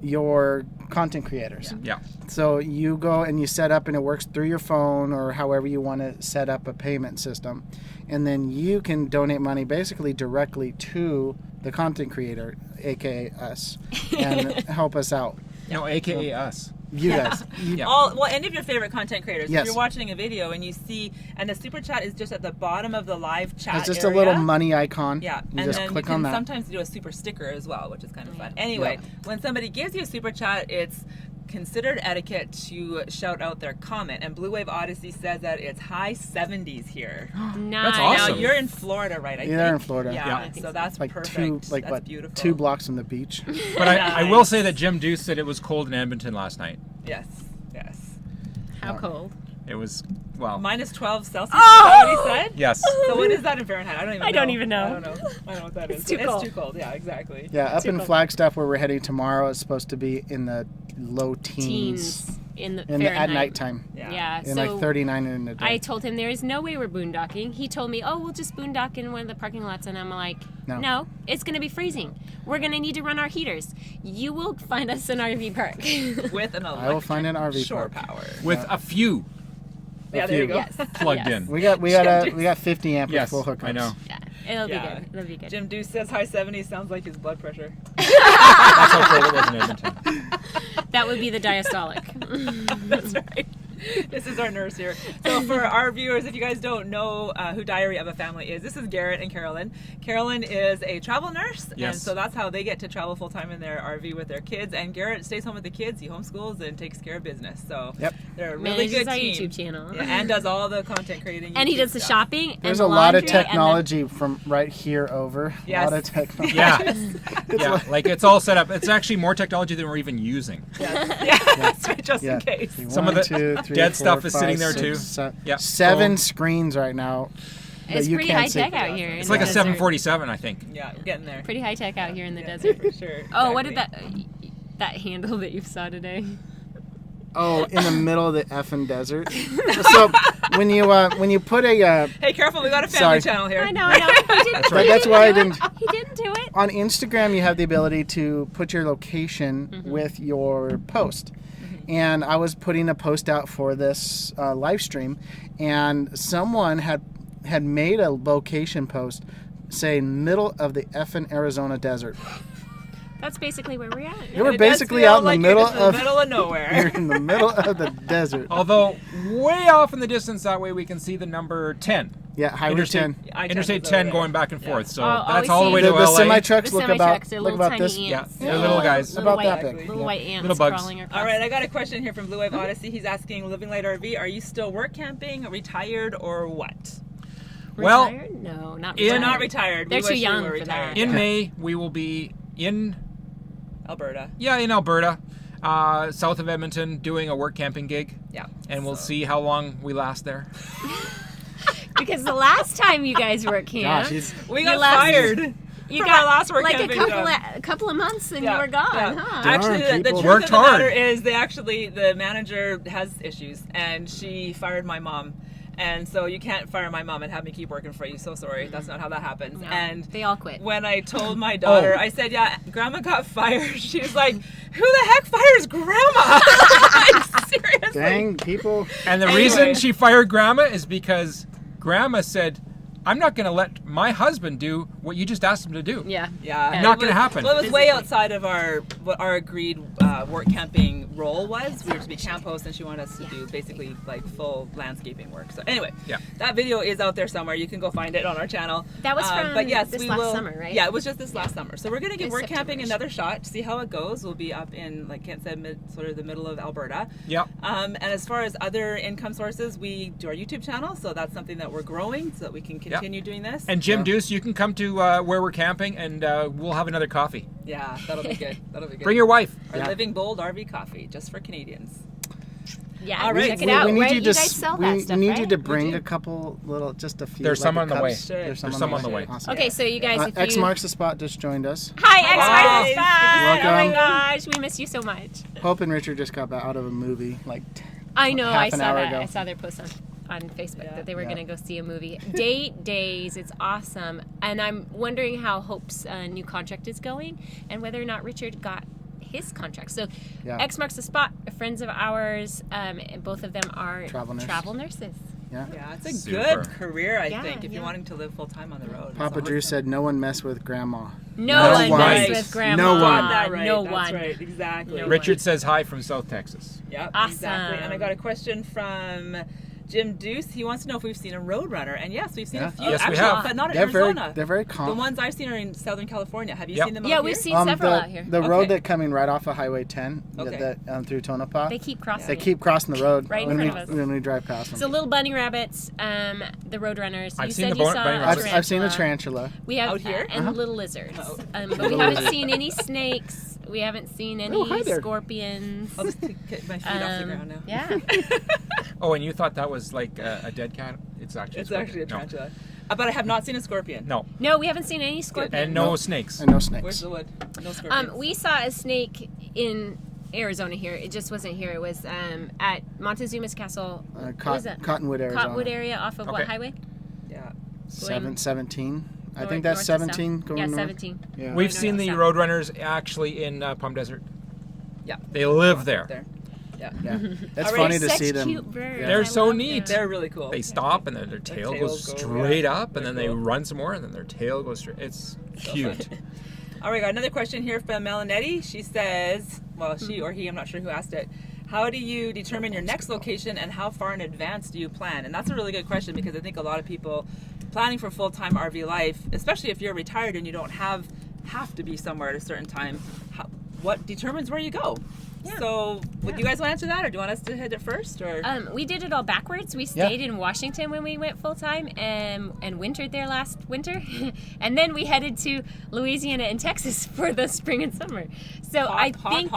your content creators. Yeah. So you go and you set up, and it works through your phone or however you want to set up a payment system. And then you can donate money basically directly to the content creator, aka us, and help us out. No, AKA us. You guys. You, Yeah. Any of your favorite content creators. Yes. If you're watching a video and you see, and the super chat is just at the bottom of the live chat It's just area. a little money icon. Yeah, You and just then click you can on that. sometimes do a super sticker as well, which is kind of fun. Anyway, when somebody gives you a super chat, it's considered etiquette to shout out their comment. And Blue Wave Odyssey says that it's high 70s here. nice. That's Now awesome. you're in Florida, right? I Yeah, they're think? in Florida. Yeah, Yeah. so that's Like perfect. two, like that's what? beautiful. 2 blocks from the beach. But I will say that Jim Deuce said it was cold in Edmonton last night. Yes, yes. How cold? It was, well, Minus 12 Celsius. Is that what he said? yes. So what is that in Fahrenheit? I don't even know. I don't even know. I don't know. I don't know what that is. It's too cold. It's too cold. Yeah, exactly. Yeah, up Too in cold. Flagstaff where we're heading tomorrow, it's supposed to be in the low teens. Teens in the At Fahrenheit. nighttime. Yeah. And So like 39 in the day. I told him there is no way we're boondocking. He told me, "Oh, we'll just boondock in one of the parking lots," and I'm like, No. "No, it's going to be freezing. We're going to need to run our heaters. You will find us an RV park." With an electric I will find an RV shore park. power. With a few Yeah, there you go. Yes. plugged Yes. in. We got 50 amp with Yes, full hookups. I know. Yeah, it'll Yeah. be good. It'll be good. Jim Deuce says high 70s sounds like his blood pressure. That's how cold it was in Edmonton. That would be the diastolic. That's right. This is our nurse here. So for our viewers, if you guys don't know who Diary of a Family is, this is Garrett and Carolyn. Carolyn is a travel nurse, Yes. and so that's how they get to travel full-time in their RV with their kids. And Garrett stays home with the kids. He homeschools and takes care of business. So Yep. they're a really Manages good our team. YouTube channel. Yeah, and does all the content creating. And he YouTube does the stuff. shopping. There's and a the lot of laundry and the- technology from right here over. Yes. A lot of technology. Yeah. Yeah, like it's all set up. It's actually more technology than we're even using. Yeah, that's right, just Yeah. in case. Some of the 2, 3, dead 4, stuff is 5, sitting there 6, too. 7, Yeah. 7 Phone. screens right now. that It's you pretty can't high see. tech out here. It's in like the a desert. 747, I think. Yeah, we're getting there. Pretty high tech out here in the Yeah, desert. for sure. Oh, what did exactly. that handle that you saw today? Oh, in the middle of the effing desert. So when you put a Hey, careful! We got a family channel here. I know. He didn't, that's why I didn't. He didn't do it. On Instagram, you have the ability to put your location with your post. And I was putting a post out for this live stream, and someone had made a location post saying middle of the effing Arizona desert. That's basically where we're at. You were basically out in the middle of nowhere. You're in the middle of the desert. Although way off in the distance, that way we can see the number 10. Yeah, Highway 10. Interstate 10 going back and forth. So Oh, that's we all the see way The, to the LA. semi trucks The look semi-trucks, about they're look little about this. tiny ants. Yeah, they're little guys. About white, that big. Little white ants Little bugs. crawling across. All right, I got a question here from Blue Wave Odyssey. He's asking, Living Light RV, are you still work camping, retired, or what? Well, Retired? No, not We're retired. not retired. They're We too wish we young were for that. retired. in May, we will be in Alberta. in Alberta, south of Edmonton, doing a work camping gig. Yeah. And we'll see how long we last there. Because the last time you guys were at camp, We You got last- fired. you from got our last work like camping a couple of months and you were gone, huh? Actually, the people. truth Worked of the hard. matter is the manager has issues, and she fired my mom. And so you can't fire my mom and have me keep working for you. So sorry, that's not how that happens. No, And they all quit. when I told my daughter, I said, "Yeah, Grandma got fired." She was like, "Who the heck fires Grandma?" Like, seriously. Dang, people. And the Anyway. reason she fired Grandma is because Grandma said, I'm not going to let my husband do what you just asked him to do. Yeah. Yeah, Not it gonna was- happen. Well, it was way Physically. outside of what our agreed work camping role was. We were to be camp hosts, and she wanted us to do basically like full landscaping work. So anyway, Yeah. that video is out there somewhere. You can go find it on our channel. That was from but yes, this we last will, summer, right? Yeah, it was just this last summer. So we're gonna give It's work camping September-ish. another shot, see how it goes. We'll be up in, like Kent said, sort of the middle of Alberta. Yep. And as far as other income sources, we do our YouTube channel, so that's something that we're growing, so that we can continue doing this. And Jim Deuce, you can come to where we're camping, and we'll have another coffee. Yeah, that'll be good. That'll be good. Bring your wife. Our Living Bold RV coffee, just for Canadians. Yeah, All right. check it out. We need right? you to guys sell that stuff, need right? you to bring a couple just a few. There's some like on the way. cups. Sure. There's There's some on the way. Awesome. Okay, so you guys, if X you... Marks the Spot just joined us. Hi, X Marks the Hi. Spot! Oh my Welcome. gosh, we miss you so much. Hope and Richard just got back out of a movie like I know, half I an saw hour that. ago. I saw their post on Facebook Yeah. that they were Yeah. going to go see a movie. Date Days, it's awesome. And I'm wondering how Hope's new contract is going and whether or not Richard got his contract. So Yeah. X Marks the Spot, friends of ours, and both of them are Travel nurses. Yeah, it's a Super. good career, I Yeah, think, if you're yeah. wanting to live full time on the road. Papa It's Drew awesome. said, "No one mess with Grandma." No one one. messes Right. with Grandma. No one. Got that right. No That's one. right, exactly. No Richard says hi from South Texas. Yep, Awesome. exactly. And I got a question from Jim Deuce. He wants to know if we've seen a Roadrunner. And yes, we've seen Yeah. a few. Yes, we actually, have. but not in They're Arizona. very The calm. ones I've seen are in Southern California. Have you Yep. seen them Yeah, out we've here? seen several out here. The road Okay. that coming right off of Highway 10, Okay. through Tonopah. They keep crossing. They it. keep crossing the road Right in when front we of us. when we drive past them. So little bunny rabbits, the Roadrunners. I've You seen said the you bunny saw rabbits. I've seen a tarantula. We have Out here? and little lizards, Oh. but we Little haven't lizard. seen any snakes. We haven't seen any Oh, hi there. scorpions. I'll just get my feet off the ground now. Yeah. Oh, and you thought that was like a dead cat? It's actually It's actually a No. tarantula. But I have not seen a scorpion. No. No, we haven't seen any scorpions. And no No. snakes. And no Where's snakes. the wood? No scorpions. We saw a snake in Arizona here. It just wasn't here. It was at Montezuma's Castle. What was that? Cottonwood, Arizona. Cottonwood area off of what Okay. highway? Yeah. 17. I North- think that's north to south. 17 going Yeah, north. 17. Yeah. We've North seen to the south. Roadrunners actually in Palm Desert. Yeah. They live there. Yeah. Yeah. It's All right, funny to Such see them. cute birds. Yeah. They're I so love neat. them. They're really cool. They stop and then their tail goes tails go, straight yeah. up, and then Very they cool. run some more, and then their tail goes straight. It's cute. All right, got another question here from Melanetti. She says, well, she or he, I'm not sure who asked it. How do you determine your next location and how far in advance do you plan? And that's a really good question because I think a lot of people planning for full-time RV life, especially if you're retired and you don't have to be somewhere at a certain time, what determines where you go? Yeah. So would you guys want to answer that, or do you want us to hit it first? Or We did it all backwards. We stayed in Washington when we went full time and wintered there last winter, and then we headed to Louisiana and Texas for the spring and summer. So I think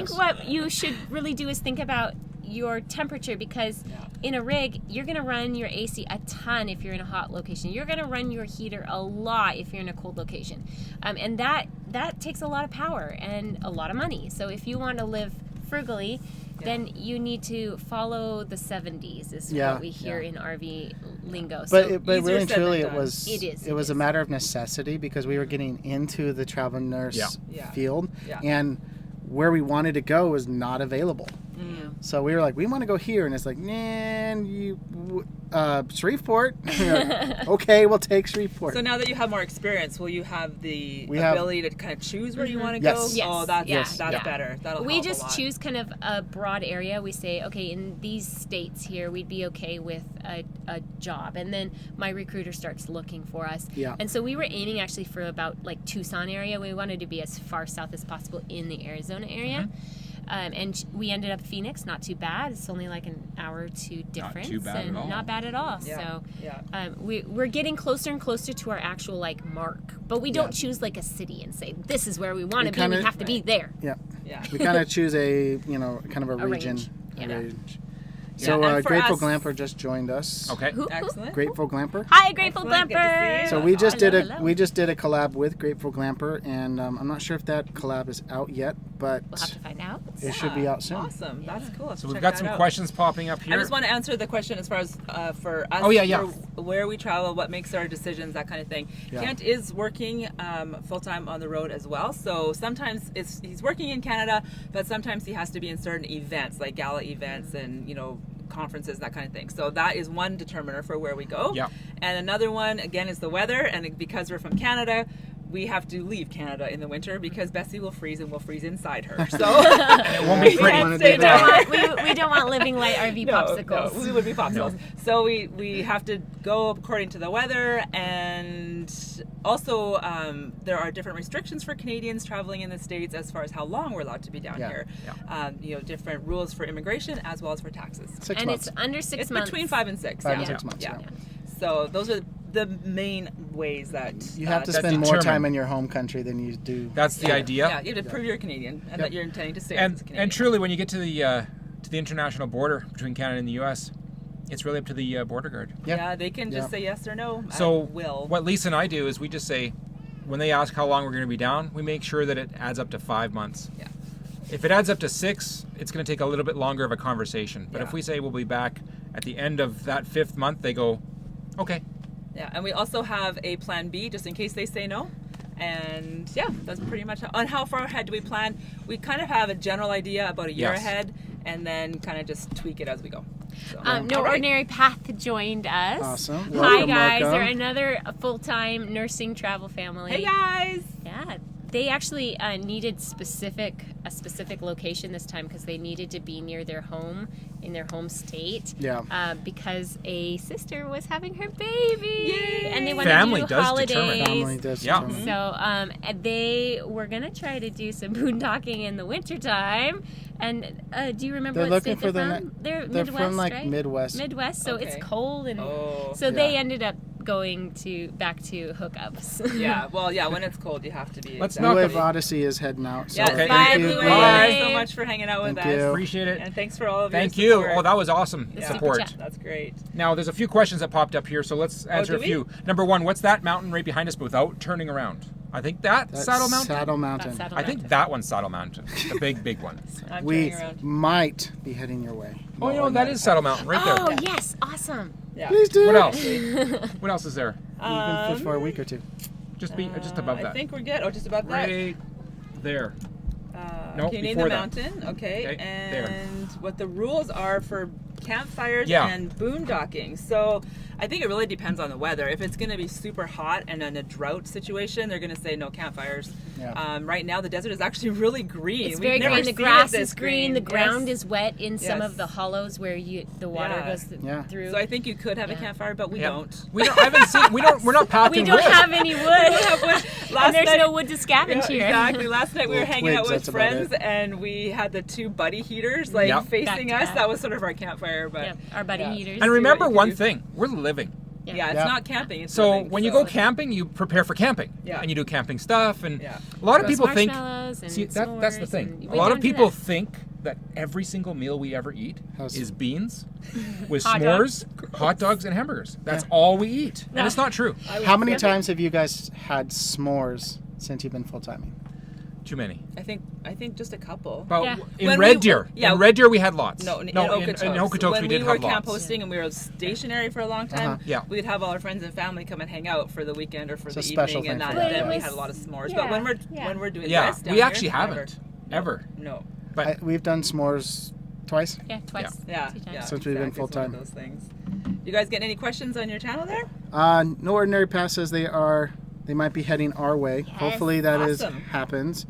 Yes. what you should really do is think about your temperature, because in a rig you're going to run your AC a ton if you're in a hot location. You're going to run your heater a lot if you're in a cold location, and that takes a lot of power and a lot of money. So if you want to live frugally then you need to follow the 70s is Yeah. what we hear in RV lingo. But So but easier really and said than truly, done. It was is. a matter of necessity because we were getting into the travel nurse Yeah. field, Yeah. and where we wanted to go was not available. yeah. So we were like, we want to go here, and it's like, man, Shreveport. Okay, we'll take Shreveport. So now that you have more experience, will you have the We have- ability to kind of choose where you want to Yes. go? Yes. Oh, that's Yes. that's Yeah. better. That'll We help a just lot. choose kind of a broad area. We say, okay, in these states here, we'd be okay with a job. And then my recruiter starts looking for us. Yeah. And so we were aiming actually for about like Tucson area. We wanted to be as far south as possible in the Arizona area. And we ended up Phoenix, not too bad. It's only like an hour or two difference. too bad at and all. Not bad at all. Yeah. So Yeah. we're getting closer and closer to our actual like mark. But we don't choose like a city and say, this is where we want to be. kinda- We have to be there. Yeah. Yeah. We kind of choose a kind of a region. range. a Yeah. range. Yeah, So and for Grateful us- Glamper just joined us. Okay. Who? Excellent. Grateful Glamper. Hi, Grateful Excellent. Good to Glamper. see you. So we just Hello, did hello. we just did a collab with Grateful Glamper, and I'm not sure if that collab is out yet, but We'll have to find out. it should be out soon. Awesome. That's cool. Let's So we've check got that some out. questions popping up here. I just want to answer the question as far as for us. Oh, yeah. for where we travel, what makes our decisions, that kind of thing. Yeah. Kent is working full time on the road as well. So sometimes he's working in Canada, but sometimes he has to be in certain events, like gala events and conferences, that kind of thing. So that is one determiner for where we go. Yeah. And another one, again, is the weather. And because we're from Canada, we have to leave Canada in the winter because Bessie will freeze and we'll freeze inside her. So it won't be we pretty. can't wanna stay do that. there. we don't want living light RV popsicles. No, we would be popsicles. So we have to go according to the weather, and also there are different restrictions for Canadians traveling in the States as far as how long we're allowed to be down Yeah. here. Different rules for immigration as well as for taxes. 6 And months. it's under 6 It's months. between 5 and 6. 5 and yeah. 6 months. Yeah. Yeah. So those are the main ways that You have to That's spend more time determined. in your home country than you do. That's the idea. Yeah, you have to prove you're Canadian and that you're intending to stay as a Canadian. And truly, when you get to the international border between Canada and the U.S., it's really up to the border guard. Yeah. Yeah, they can just Yeah. say yes or no. So at will. what Lisa and I do is we just say, when they ask how long we're going to be down, we make sure that it adds up to 5 months. Yeah. If it adds up to 6, it's going to take a little bit longer of a conversation. But Yeah. if we say we'll be back at the end of that 5th month, they go, okay. Yeah, and we also have a plan B just in case they say no. And yeah, that's pretty much on how far ahead do we plan. We kind of have a general idea about a year Yes. ahead, and then kind of just tweak it as we go. So, No all right. Ordinary Path joined us. Awesome. Hi Welcome, guys, welcome. they're another full-time nursing travel family. Hey guys! Yeah, they actually needed a specific location this time because they needed to be near their home in their home state. Yeah. Because a sister was having her baby, Yay! and they wanted Family to do does holidays. determine. Family does Yeah. determine. So and they were gonna try to do some boondocking in the wintertime. And do you remember They're what looking state for they're the from? They're They're Midwest, from like right? Midwest. Midwest, so Okay. it's cold, and Oh. so they Yeah. ended up going back to hookups. Yeah, well, yeah, when it's cold, you have to be. Let's Blue knock Wave it. Odyssey is heading out. So Yeah, Okay. bye, thank you. Blue Wave. Bye. Thanks so much for hanging out with Thank us. you. Appreciate it. And thanks for all of Thank your you. support. Oh, that was awesome Yeah. support. Super chat. That's great. Now, there's a few questions that popped up here, so let's answer do a we? few. Number 1, what's that mountain right behind us without turning around? I think that's Saddle Mountain. Saddle Mountain. That's Saddle I think that one's Saddle Mountain, the big one. I'm We turning around. might be heading your way. Oh, you know, that is Saddle Mountain right there. Oh yes, awesome. Yeah. Please do. What else? What else is there? You can fish for a week or two. Just above I that. think we're good. Oh, just about that. Right there. Can you name the before that. mountain? Okay. Okay, there. And what the rules are for campfires Yeah. and boondocking. So I think it really depends on the weather. If it's going to be super hot and in a drought situation, they're going to say no campfires. Yeah. Right now, the desert is actually really green. It's We've very never green. The seen it grass this is green. The ground Yes. is wet in some Yes. of the hollows where the water Yeah. goes Yeah. through. So I think you could have a Yeah. campfire, but we Yeah. don't. We don't. I haven't seen. We're not packing we don't wood. have any wood. Last And there's night- no wood to scavenge here. Exactly. Last night we were Little hanging out twigs, with that's about friends, and we had the 2 buddy heaters like Yep. facing Back to us. back. That was sort of our campfire. But Yeah, our buddy Yeah. heaters. And remember what you one do. thing: we're living. yeah, it's Yeah. not camping. It's So living, when you so- go camping, you prepare for camping. Yeah. And you do camping stuff, and Yeah. a lot of Roast people think. marshmallows and See, that's the s'mores, thing. and A we lot don't of do people that. think that every single meal we ever eat Has- is beans with Hot s'mores, hot dogs, and hamburgers. That's Yeah. all we eat, and it's not true. How many times have you guys had s'mores since you've been full timing? Too many. I think just a couple. But Yeah. in Red Deer, we had lots. No, in in Okotoks. Okotoks When we we did were have camp lots. hosting and we were stationary for a long time, Yeah. we'd have all our friends and family come and hang out for the weekend or for It's the a special evening, and thing that, for them. then But we it had a was- lot of s'mores. yeah, But when yeah. we're doing Yeah, this down we actually here, haven't ever. No. But We've done s'mores twice. Yeah, twice. Yeah. 2 times. Yeah. Since we've been exactly. It's one of full-time. those things. You guys get any questions on your channel there? No Ordinary Pass says they might be heading our way. Yes. Hopefully that Awesome. happens.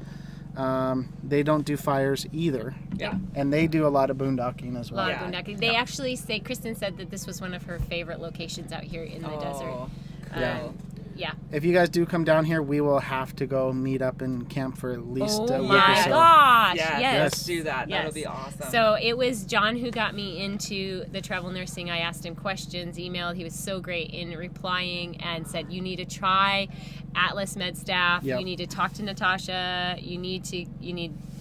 They don't do fires either, Yeah. and they do a lot of boondocking as A well. lot Yeah. of boondocking. They actually say, Kristen said that this was one of her favorite locations out here in the desert. Oh, Yeah. cool. Yeah. If you guys do come down here, we will have to go meet up and camp for at least Oh a week my or so. gosh! Yeah, Yes. let's do that. Yes. That'll be awesome. So it was John who got me into the travel nursing. I asked him questions, emailed. He was so great in replying and said, you need to try Atlas Med Staff. Yep. You need to talk to Natasha.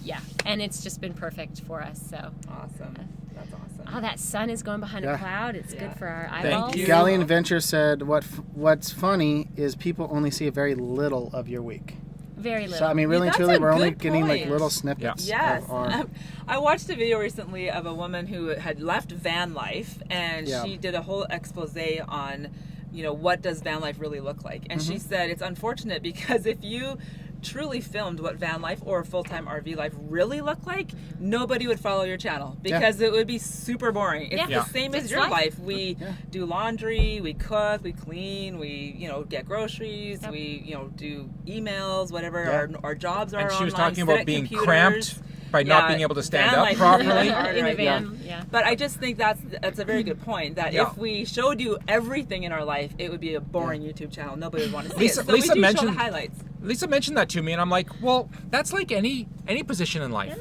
Yeah. And it's just been perfect for us. So, awesome. That's awesome. oh, that sun is going behind Yeah. a cloud. It's Yeah. good for our Thank eyeballs. you. Galleon Venture said, "What's funny is people only see a very little of your week." Very little. So I mean, really and That's truly, a we're only good getting like point. little snippets. Yes. Of our, I watched a video recently of a woman who had left van life, and Yeah. she did a whole expose on, what does van life really look like. And Mm-hmm. she said it's unfortunate because if you truly filmed what van life or full-time RV life really look like, nobody would follow your channel because it would be super boring. It's Yeah. the same as It's your life. life. We Yeah. do laundry, we cook, we clean, we get groceries, Yep. we do emails, whatever Yeah. our jobs are. and she was online, talking sit about at being computers. cramped by not being able to stand van up life is properly. really hard in a right now. van. Yeah. But I just think that's a very good point. That Yeah. if we showed you everything in our life, it would be a boring YouTube channel. Nobody would want to see Lisa- it. So Lisa we do show mentioned- the highlights. Lisa mentioned that to me, and I'm like, well, that's like any position in life.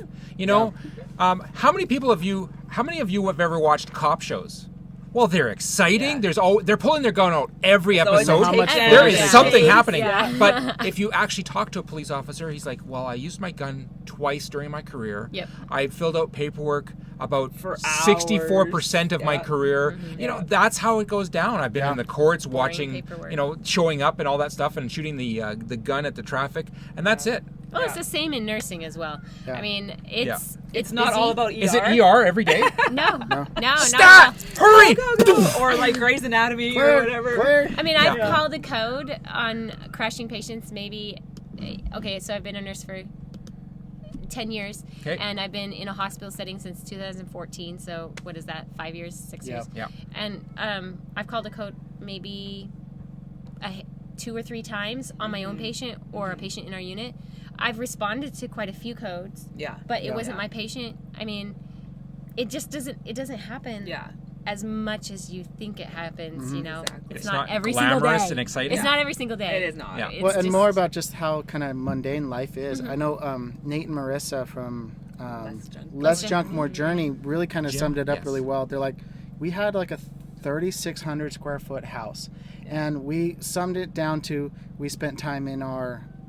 How many of you have ever watched cop shows? Well, they're exciting. Yeah. They're pulling their gun out every It's always episode. How much intense. fun There it is is. something happening. Yeah. But if you actually talk to a police officer, he's like, well, I used my gun twice during my career. Yep. I filled out paperwork about For 64% of my hours. career. Yeah. That's how it goes down. I've been in the courts watching, paperwork. showing up and all that stuff and shooting the gun at the traffic, and that's it. Well, it's Yeah. the same in nursing as well. Yeah. I mean, it's It's not busy. all about ER. Is it ER every day? No, no, not Stop! at all. Hurry! or like Grey's Anatomy or Clear, whatever. clear. I mean, I've Yeah. called a code on crashing patients maybe. Okay, so I've been a nurse for 10 years, Okay. and I've been in a hospital setting since 2014. So what is that? 5 years, 6 Yeah. years? Yeah. And I've called a code maybe 2 or 3 times on my own patient or a patient in our unit. I've responded to quite a few codes, Yeah. but it Yeah. wasn't my patient. I mean, it just doesn't happen Yeah. as much as you think it happens. You know, Exactly. it's It's not not every single glamorous day. and exciting. It's Yeah. not every single day. It is not. Yeah. It's Well, and just- more about just how kind of mundane life is. Mm-hmm. I know Nate and Marissa from Less Junk. Less Junk. Junk, More Journey really kind of Jim, summed it up yes. really well. They're like, we had like a 3,600 square foot house, and we summed it down to we spent time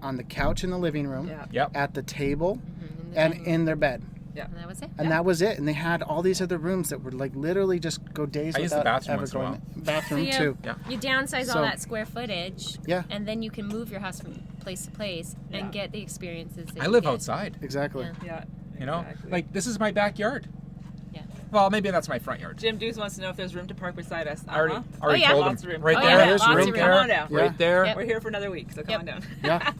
on the couch in the living room, Yeah. Yep. at the table, Mhm, and in their bed. and that was it. And that was it. And they had all these other rooms that would like literally just go days I use the without bathroom ever once in a going. while. Bathroom So too. Yeah. You downsize So- all that square footage, Yeah. and then you can move your house from place to place and Yeah. get the experiences. That I you live get. outside. Exactly. Yeah. Yeah. Like this is my backyard. Yeah. Well, maybe that's my front yard. Jim Deuce wants to know if there's room to park beside us. I already Oh, yeah. told Lots him. of room. Right Oh, there. yeah, there's lots room of Come room. on down. Yeah. Right there. Yep. We're here for another week, so come on down. Yeah.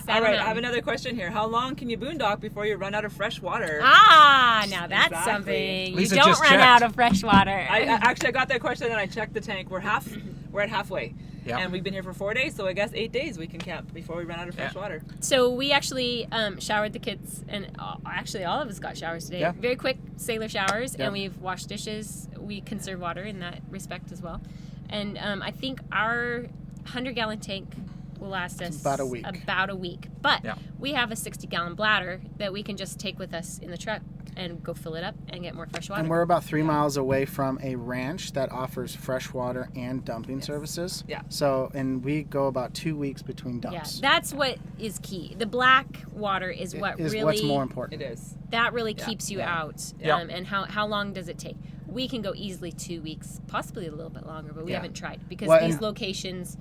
All right, I Down. have another question here. How long can you boondock before you run out of fresh water? Ah, now that's Exactly. something. Lisa you don't just run checked. out of fresh water. I got that question and I checked the tank. We're at halfway. Yeah. And we've been here for 4 days, so I guess 8 days we can camp before we run out of fresh Yeah. water. So we actually showered the kids, and actually all of us got showers today. Yeah. Very quick sailor showers, Yeah. and we've washed dishes. We conserve water in that respect as well. And I think our 100-gallon tank will last us about a week. But Yeah. we have a 60-gallon bladder that we can just take with us in the truck and go fill it up and get more fresh water. And we're about 3 miles away from a ranch that offers fresh water and dumping services. Yeah. So, and we go about 2 weeks between yeah, dumps. that's what is key. The black water is what is really what's more important. It is. that really Yeah, keeps you yeah. out. Yeah. And how long does it take? We can go easily 2 weeks, possibly a little bit longer, but we Yeah. haven't tried because Well, these and- locations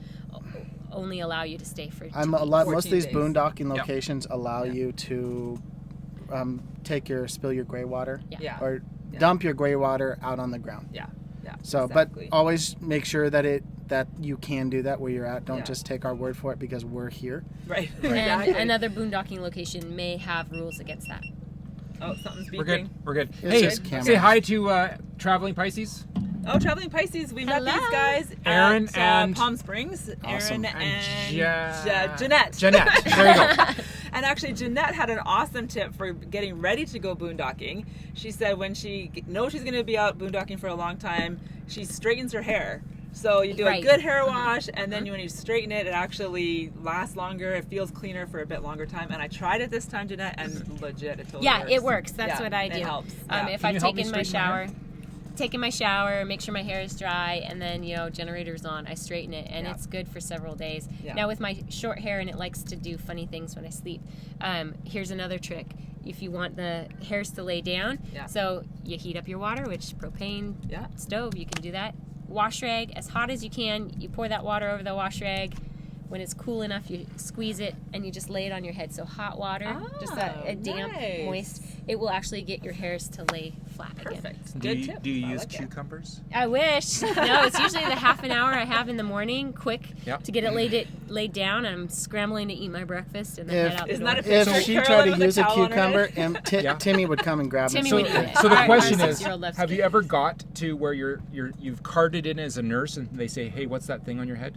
only allow you to stay for 2 Most of 14 these days. boondocking locations allow Yeah. you to spill your gray water Yeah. or Yeah. dump your gray water out on the ground. Yeah. Yeah. So, exactly. but always make sure that you can do that where you're at. Don't Yeah. just take our word for it because we're here. Right. And Exactly. another boondocking location may have rules against that. Oh, something's beeping. We're good. We're good. It's Hey, just cameras. say hi to Traveling Pisces. Oh, Traveling Pisces. We met Hello. these guys Aaron at and- Palm Springs. Awesome. Aaron and Ja- Jeanette. Jeanette. There you go. And actually, Jeanette had an awesome tip for getting ready to go boondocking. She said when she knows she's going to be out boondocking for a long time, she straightens her hair. So you do a Right. good hair wash, and then when you straighten it, it actually lasts longer. It feels cleaner for a bit longer time. And I tried it this time, Jeanette, and legit, it totally Yeah, works. it works. That's Yeah, what I it do. helps. Yeah. If Can I've you help me taken my straighten my hair? shower, make sure my hair is dry, and then generator's on, I straighten it, and Yeah. it's good for several days. Yeah. Now with my short hair, and it likes to do funny things when I sleep. Here's another trick. If you want the hairs to lay down, Yeah. so you heat up your water, which propane Yeah. stove, you can do that. Wash rag as hot as you can. You pour that water over the wash rag. When it's cool enough, you squeeze it and you just lay it on your head. So hot water, just a damp, nice. moist. It will actually get your hairs to lay flat again. Perfect. Do Good you, tip. do you I use like it. cucumbers? I wish. No, it's usually the half an hour I have in the morning, quick, Yep. to get it laid down. I'm scrambling to eat my breakfast and then head out the Isn't door. that a If picture she of tried Carolyn to with a use a towel on her cucumber, head? and Yeah. Timmy would come and grab Timmy it. would eat it. So the Our question is, 6-year-old loves have to you ever got to where you've carded in as a nurse and they say, hey, what's that thing on your head?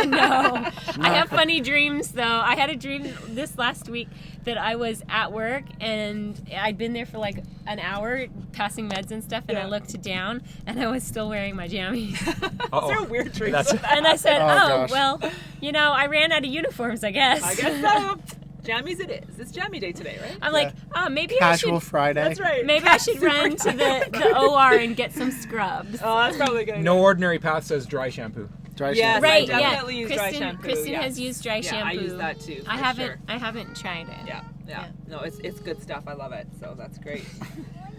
No. I have funny dreams though. I had a dream this last week that I was at work and I'd been there for like an hour passing meds and stuff, and I Yeah. looked down and I was still wearing my jammies. Is there a weird dream That's- with that? And I said, Oh, oh, gosh. well, I ran out of uniforms, I guess. I guess so. Jammies it is. It's jammy day today, right? I'm like, oh, maybe Casual I should Friday. That's right. maybe I should run to the OR and get some scrubs. Oh, that's probably good. No Ordinary Path says dry shampoo. Dry Yes, shampoo. Right, I yeah. definitely use dry shampoo. Kristen yes. has used dry Yeah, shampoo. I use that too. I for haven't sure. I haven't tried it. Yeah. Yeah. No, it's good stuff. I love it. So that's great.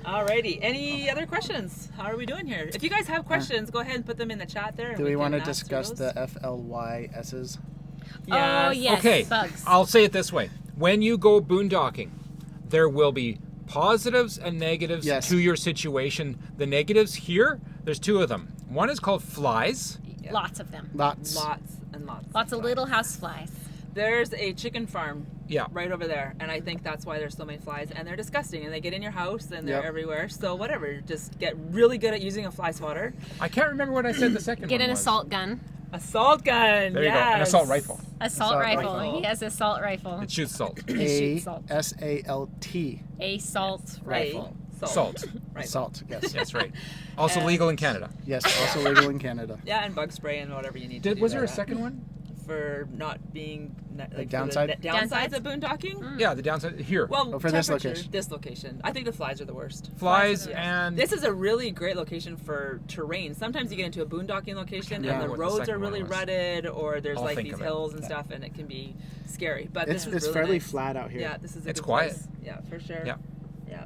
Alrighty. Any other questions? How are we doing here? If you guys have questions, go ahead and put them in the chat there. and Do we want to can answer discuss those. the FLYSs? Oh, yes. Okay, Bugs. I'll say it this way. When you go boondocking, there will be positives and negatives Yes. to your situation. The negatives here, there's two of them. One is called flies. Yeah. Lots of them. Lots. Lots and lots. Lots of flies. little house flies. There's a chicken farm Yeah. right over there, and I think that's why there's so many flies, and they're disgusting, and they get in your house, and they're Yep. everywhere. So whatever, just get really good at using a fly swatter. I can't remember what I said the second Get one an was. assault gun. Assault gun. There you go. An yes. assault rifle. Assault Assault rifle. rifle. He has assault rifle. It shoots salt. Shoot salt. ASALT. Assault rifle. Salt. Right. Salt. Yes. That's right. Also And- legal in Canada. Yes. Also legal in Canada. Yeah, and bug spray and whatever you need to do. Was there a there. second one? For not being like downside? For the downsides Downsides? of boondocking? Yeah, the downside here. Well, Oh, for this temperature, location. This location. I think the flies are the worst. Flies Yes. and This is a really great location for terrain. Sometimes you get into a boondocking location remember and the what the roads second are really one was. rutted, or there's I'll like think these of it. hills and stuff, and it can be scary. But It's this is really fairly nice. flat out here. Yeah, this is a It's good quiet. place. Yeah, for sure. Yeah. Yeah.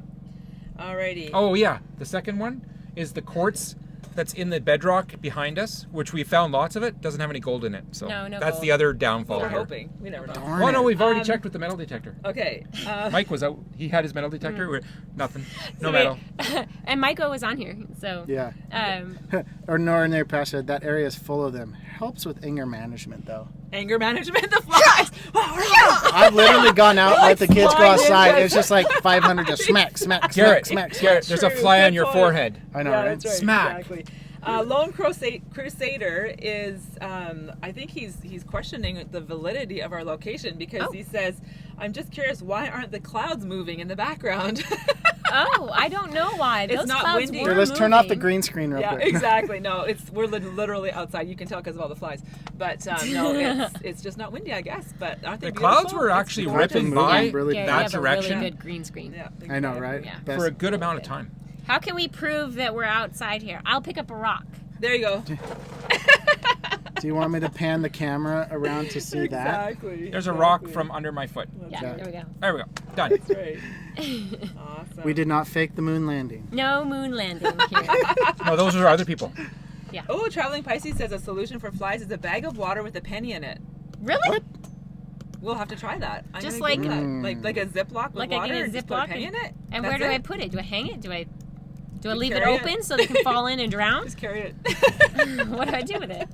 Alrighty. Oh yeah, the second one is the quartz that's in the bedrock behind us, which we found lots of it. Doesn't have any gold in it, so No that's gold. the other downfall We're here. hoping. We never know. Darn Oh no, it. we've already Um, checked with the metal detector. Okay. Mike was out. He had his metal detector. We're, nothing. No So metal. wait, and Michael was on here, so Yeah. um, Or nor in their past said that area is full of them. Helps with anger management though. Anger management. The flies. I've literally gone out, let the kids go flying outside. ninjas. It's just like 500 just smack, smack, Garrett, smack, smack, Garrett, smack. there's a True, fly on good your point. forehead. I know, Yeah, right? that's right. Smack. Exactly. Lone Crusader is, I think he's questioning the validity of our location because Oh. he says, I'm just curious, why aren't the clouds moving in the background? oh, I don't know why. It's Those not clouds windy. were Here, let's turn off the moving. green screen real Yeah, quick. exactly. No, we're literally outside. You can tell because of all the flies. But no, it's just not windy, I guess. But aren't they The beautiful? clouds were It's actually gorgeous. Clouds are ripping moving by really Yeah, that you have direction a really good green screen. Yeah, I know, right? Yeah. Best. for a good amount of time. How can we prove that we're outside here? I'll pick up a rock. There you go. Do you want me to pan the camera around to see that? Exactly. There's a rock from under my foot. Yeah, Okay. there we go. There we go. Done. That's right. Awesome. We did not fake the moon landing. No moon landing here. No, those are other people. Oh, Traveling Pisces says a solution for flies is a bag of water with a penny in it. Really? What? We'll have to try that. I'm Just gonna like- do that. like a Ziploc with Like I water get a and just put a Ziploc penny in it. And That's where do I it. put it? Do I hang it? Do I leave it carry it. open so they can fall in and drown? Just carry it. What do I do with it?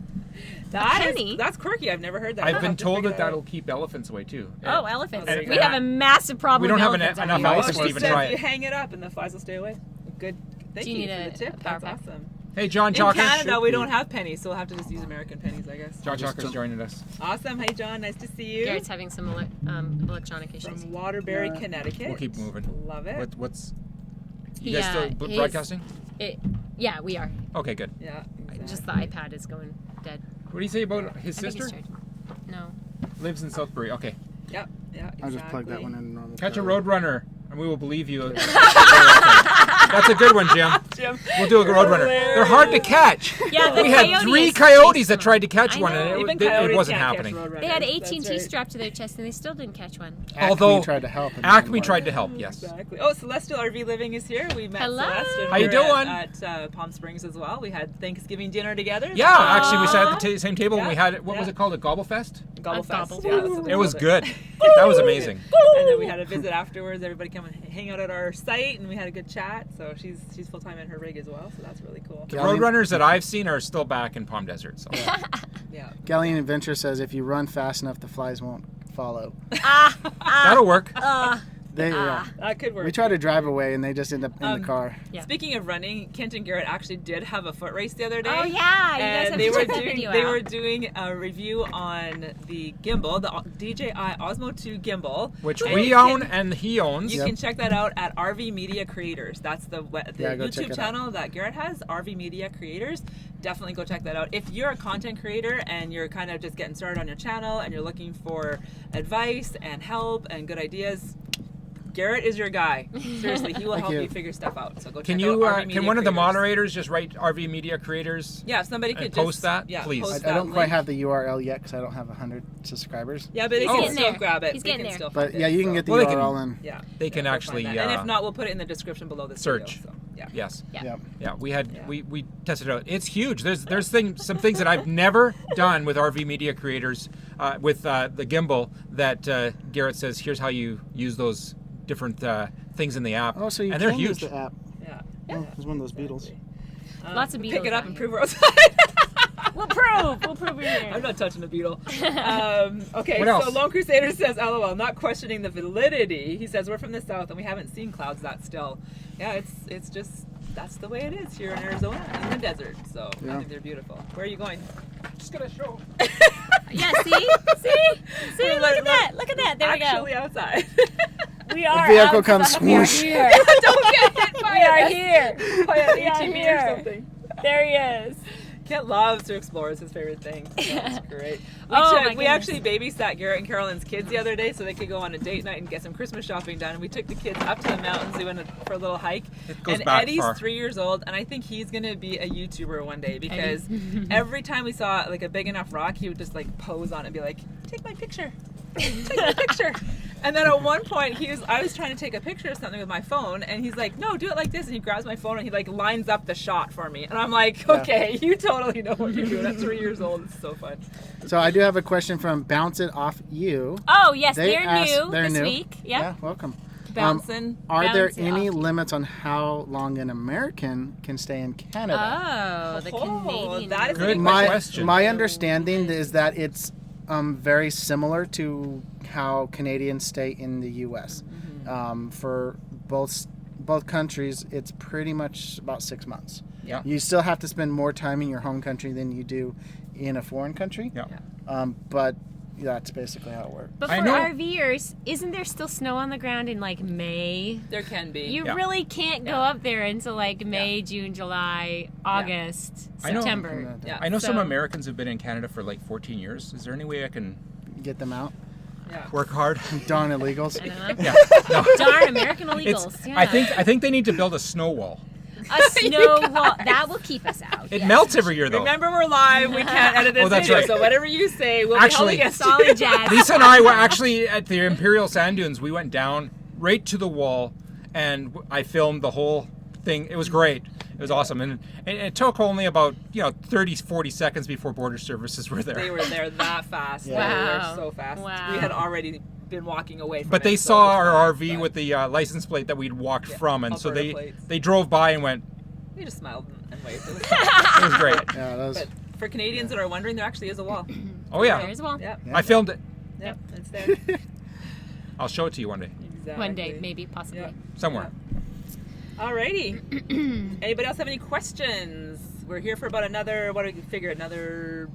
That's quirky. I've never heard that. I've I'll been have to told figure that that'll keep elephants away too. Oh, elephants. there you We go. have a massive problem We don't with have elephants out enough here. Oh, elephants she to even said try if you it. hang it up and the flies will stay away. Good. Thank Do you you need for a the tip. power That's pack? awesome. Hey, John In Chalker. Canada, we should don't be. have pennies, so we'll have to just use American pennies, I guess. John Chalker's joining us. Awesome. Hey, John. Nice to see you. Garrett's having some electronic issues. From Waterbury, Connecticut. We'll keep moving. Love it. What's He, you guys still his- broadcasting? Yeah, we are. Okay, good. Yeah. Just the iPad is going dead. What do you say about his I think sister? it's charging. No. Lives in Southbury. Okay. Yep. Yeah. Exactly. I'll just plug that one in normal. Catch a power. Roadrunner, and we will believe you. That's a good one, Jim. Jim. We'll do a Roadrunner. They're hard to catch. Yeah, the We had coyote 3 is coyotes that chased tried to catch I one, know. and Even it coyotes wasn't can't happening. catch roadrunners. They had That's AT&T right. strapped to their chest and they still didn't catch one. Acme Although tried to help. and it Acme didn't work. tried to help, yes. Exactly. Oh, Celestial RV Living is here. We met Hello. Celeste. and How you we're doing? At Palm Springs as well. We had Thanksgiving dinner together. Yeah, actually, we sat at the same table and we Yeah. had, what was Yeah. it called, a Gobblefest? Gobble A Fest. gobble. Yeah, that's what we It was called good. That was amazing. And then we had a visit afterwards. Everybody come and hang out at our site, and we had a good chat. So she's full time in her rig as well. So that's really cool. The Galleon- Roadrunners that I've seen are still back in Palm Desert. So. Yeah. Galleon Adventure says if you run fast enough, the flies won't follow. That'll work. Yeah. That could work. We try to drive away and they just end up in the car. Yeah. Speaking of running, Kent and Garrett actually did have a foot race the other day. Oh yeah, you guys have and they to were check that doing video they out. were doing a review on the gimbal, the DJI Osmo 2 gimbal, Which And we you own can- and he owns. You can check that out at RV Media Creators. That's the Yeah, go check YouTube it channel that Garrett has, RV Media Creators. Definitely go check that out. If you're a content creator and you're kind of just getting started on your channel and you're looking for advice and help and good ideas, Garrett is your guy. Seriously, he will Thank help you. you figure stuff out. So go Can check you? out RV Media Can one of the Creators. moderators just write RV Media Creators? Yeah, if somebody could and just post that, yeah, please? post I don't that quite link. have the URL yet because I don't have 100 subscribers. Yeah, but they Oh. can He's still getting there. grab it. He's They getting can there. still But find yeah, it, you can so- get the Well, they URL can- in. Yeah, They can they'll actually, find that. And if not, we'll put it in the description below this search. video. So, yeah. Yes. Yeah. Yep. Yeah, we had Yeah. we tested it out. It's huge. There's some things that I've never done with RV Media Creators with the gimbal that Garrett says here's how you use those different things in the app. Oh, so you and they're can use huge. the app. Yeah. Oh, it was one of those beetles. Lots of Pick beetles it up out and here. prove we're outside. We'll prove you're here. I'm not touching a beetle. Okay, What else? so Lone Crusader says, LOL, not questioning the validity. He says, we're from the south and we haven't seen clouds that still. Yeah, it's just, that's the way it is here in Arizona, in the desert. So I Yeah. think they're beautiful. Where are you going? Just gonna show. Yeah, see? See, We're look at that. Look at that. There Actually outside. we go. We are vehicle comes outside. We are swoosh. here. Don't get hit by We are an here. by an We are ATV or here. something. There he is. Kent loves to explore. It's his favorite thing. So that's great. Oh, my We goodness. actually babysat Garrett and Carolyn's kids the other day so they could go on a date night and get some Christmas shopping done. And we took the kids up to the mountains. We went for a little hike. It goes And back Eddie's far. 3 years old, and I think he's going to be a YouTuber one day because every time we saw like a big enough rock, he would just like pose on it and be like, take my picture. Take my picture. And then at one point, I was trying to take a picture of something with my phone, and he's like, no, do it like this. And he grabs my phone and he like lines up the shot for me. And I'm like, okay, you totally know what you're doing at 3 years old. It's so fun. So I do have a question from Bounce It Off You. Oh, yes, They they're asked- new they're this new. week. Yep. Yeah, welcome. Bouncing. Are there Bounce It any Off. limits on how long an American can stay in Canada? Oh, the Oh, Canadian. that is a Good good my question. my understanding is that it's very similar to how Canadians stay in the U.S. For both countries, it's pretty much about 6 months. Yeah. You still have to spend more time in your home country than you do in a foreign country. Yeah. But that's basically how it works. But I for know- RVers, isn't there still snow on the ground in like May? There can be. You Yeah. really can't go Yeah. up there until like May, June, July, August, I know. September. Yeah. I know some So- Americans have been in Canada for like 14 years. Is there any way I can Get them out. Yeah. work hard? Darn illegals. I don't know. Yeah. No. Darn American It's, illegals. Yeah. I think they need to build a snow wall. a snow wall that will keep us out. It yes. melts every year though. Remember, we're live. We can't edit this Oh, that's video, right. so whatever you say, we'll Actually- be held against Solid you. jazz. Lisa and I were actually at the Imperial Sand Dunes. We went down right to the wall, and I filmed the whole thing. It was great. It was awesome, and it took only about 30, 40 seconds before border services were there. They were there that fast. Yeah. They Wow. were so fast. Wow. We had already been walking away from But it. they so saw it was our fine, RV but with the license plate that we'd walked from, and so Alberta plates. they drove by and went, We just smiled and waved. It was it was great. Yeah, that was. But for Canadians that are wondering, there actually is a wall. Oh yeah, There's a wall. Yep. Yeah. I filmed it. Yep. It's there. I'll show it to you one day, Exactly. One day, maybe, possibly. Yeah. somewhere. Alrighty. Anybody else have any questions? We're here for about another. What do you figure? Another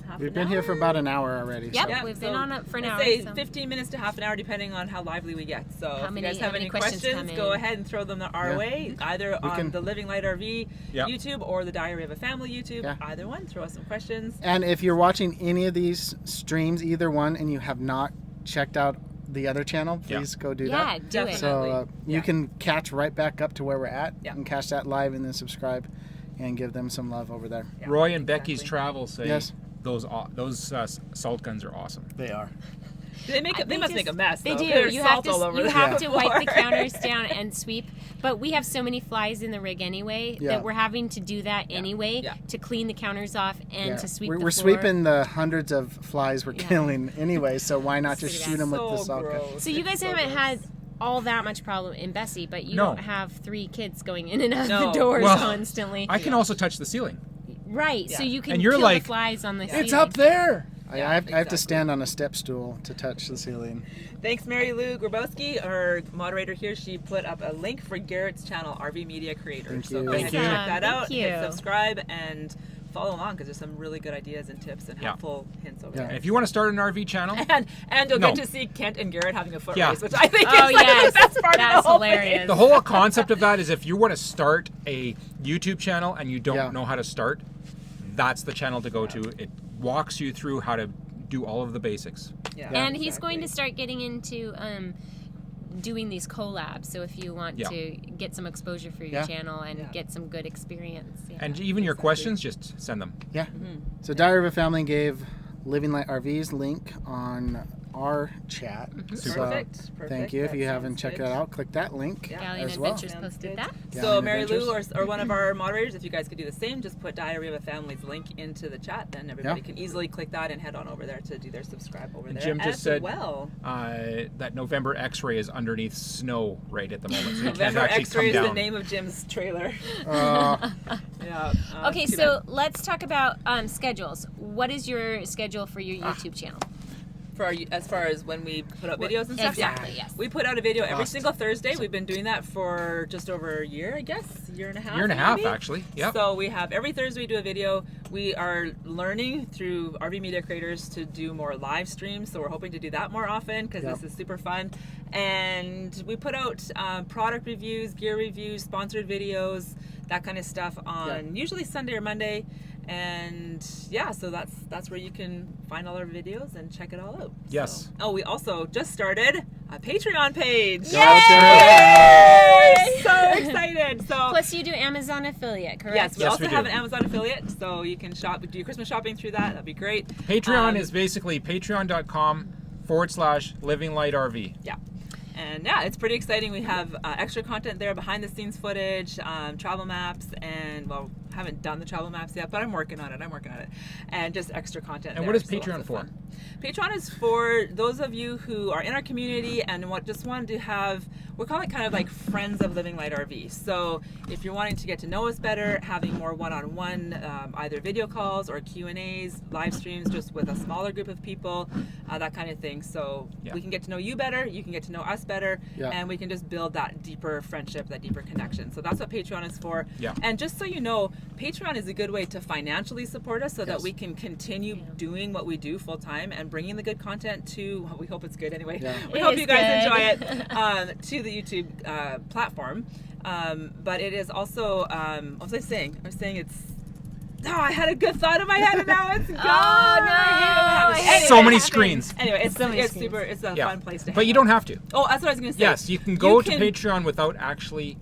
half We've an been here for hour? about an hour already. Yep. So. Yeah, We've been on it for an let's hour, Say so. 15 minutes to half an hour, depending on how lively we get. So if many- you guys how have many any questions questions, come go in? ahead and throw them our Yeah. way, either on can- the Living Light RV Yeah. YouTube or the Diary of a Family YouTube. Yeah. Either one, throw us some questions. And if you're watching any of these streams, either one, and you have not checked out the other channel, Yeah. please go do Yeah, that. do it. Definitely. So you Yeah. can catch right back up to where we're at Yeah. and catch that live and then subscribe and give them some love over there. Yeah, Roy and Becky's exactly. Travel say Yes. those salt guns are awesome. They are. They must make a mess. They though. do. There's You have salt to. all over You the have to wipe the floor. counters down and sweep. But we have so many flies in the rig anyway Yeah. that we're having to do that anyway Yeah. to clean the counters off and Yeah. to sweep we're the we're floor. sweeping the hundreds of flies we're Yeah. killing anyway, so why not just Pretty shoot them with the So salt gun? gross. So you guys It's so haven't gross. had all that much problem in Bessie, but you No. don't have 3 kids going in and out No. the doors Well, constantly. I can also touch the ceiling. Right. So Yeah. you can And you're kill like, the flies on the It's ceiling. It's up there. Yeah, I have to exactly. stand on a step stool to touch the ceiling. Thanks, Mary Lou Grabowski, our moderator here. She put up a link for Garrett's channel, RV Media Creator. Thank So you. go ahead and Thank you. check that out. Thank Hit you. subscribe and follow along because there's some really good ideas and tips and Yeah. helpful hints over Yeah. And there. if you want to start an RV channel, And you'll No. get to see Kent and Garrett having a foot Yeah. race, which I think Oh is like yes, the best part that's of the whole hilarious. thing. the whole concept of that is if you want to start a YouTube channel and you don't Yeah. know how to start, that's the channel to go to. It walks you through how to do all of the basics. Yeah, And he's exactly. going to start getting into doing these collabs. So if you want Yeah. to get some exposure for your Yeah. channel and Yeah. get some good experience. Yeah. And even your Exactly. questions, just send them. Yeah. So Diary of a Family gave Living Light RV's link on our chat. So Perfect. thank you. If That you haven't sounds checked good. it out, click that link Yeah. Galleon as well. Adventures Sounds posted good. that. So Galleon Mary Lou Adventures. or one of our moderators, if you guys could do the same, just put Diary of a Family's link into the chat, then everybody Yeah. can easily click that and head on over there to do their subscribe over And there Jim just as said well. That November X-ray is underneath snow right at the moment, so you can't November actually X-ray is come the down. name of Jim's trailer. Uh, Yeah. Okay, too so bad. let's talk about schedules. What is your schedule for your YouTube channel? for our, as far as when we put out videos and stuff, Exactly, yeah. yes. We put out a video every Lost. single Thursday. We've been doing that for just over a year, I guess, year and a half. Year and a half, maybe? actually. Yep. So we have every Thursday we do a video. We are learning through RV Media Creators to do more live streams. So we're hoping to do that more often because Yep. this is super fun. And we put out product reviews, gear reviews, sponsored videos, that kind of stuff on usually Sunday or Monday. And yeah, so that's where you can find all our videos and check it all out. Yes. So, oh, we also just started a Patreon page. Yay! So excited. So Plus, you do Amazon affiliate, correct? yes, we Yes, also we have do. an Amazon affiliate, so you can do your Christmas shopping through that. That'd be great. Patreon is basically patreon.com/livinglightRV. Yeah. And yeah, it's pretty exciting. We have extra content there, behind the scenes footage, travel maps, and well, haven't done the travel maps yet, but I'm working on it. And just extra content. And there, what is so lots Patreon of for? fun. Patreon is for those of you who are in our community and just want to have, we're calling it kind of like friends of Living Light RV. So if you're wanting to get to know us better, having more one-on-one, either video calls or Q&As, live streams, just with a smaller group of people, that kind of thing. So Yeah. we can get to know you better, you can get to know us better, Yeah. and we can just build that deeper friendship, that deeper connection. So that's what Patreon is for. Yeah. And just so you know, Patreon is a good way to financially support us so that Yes. we can continue doing what we do full time and bringing the good content to, well, we hope it's good anyway. Yeah. We It hope is you guys good. enjoy it to the YouTube platform. But it is also, what was I saying? I was saying it's, I had a good thought in my head and now it's gone. Oh, no. I hate So it. many screens. Anyway, it's So many it's screens. super. It's a Yeah. fun place to. But hang you out. don't have to. Oh, that's what I was going to say. Yes, you can go to can- Patreon without actually.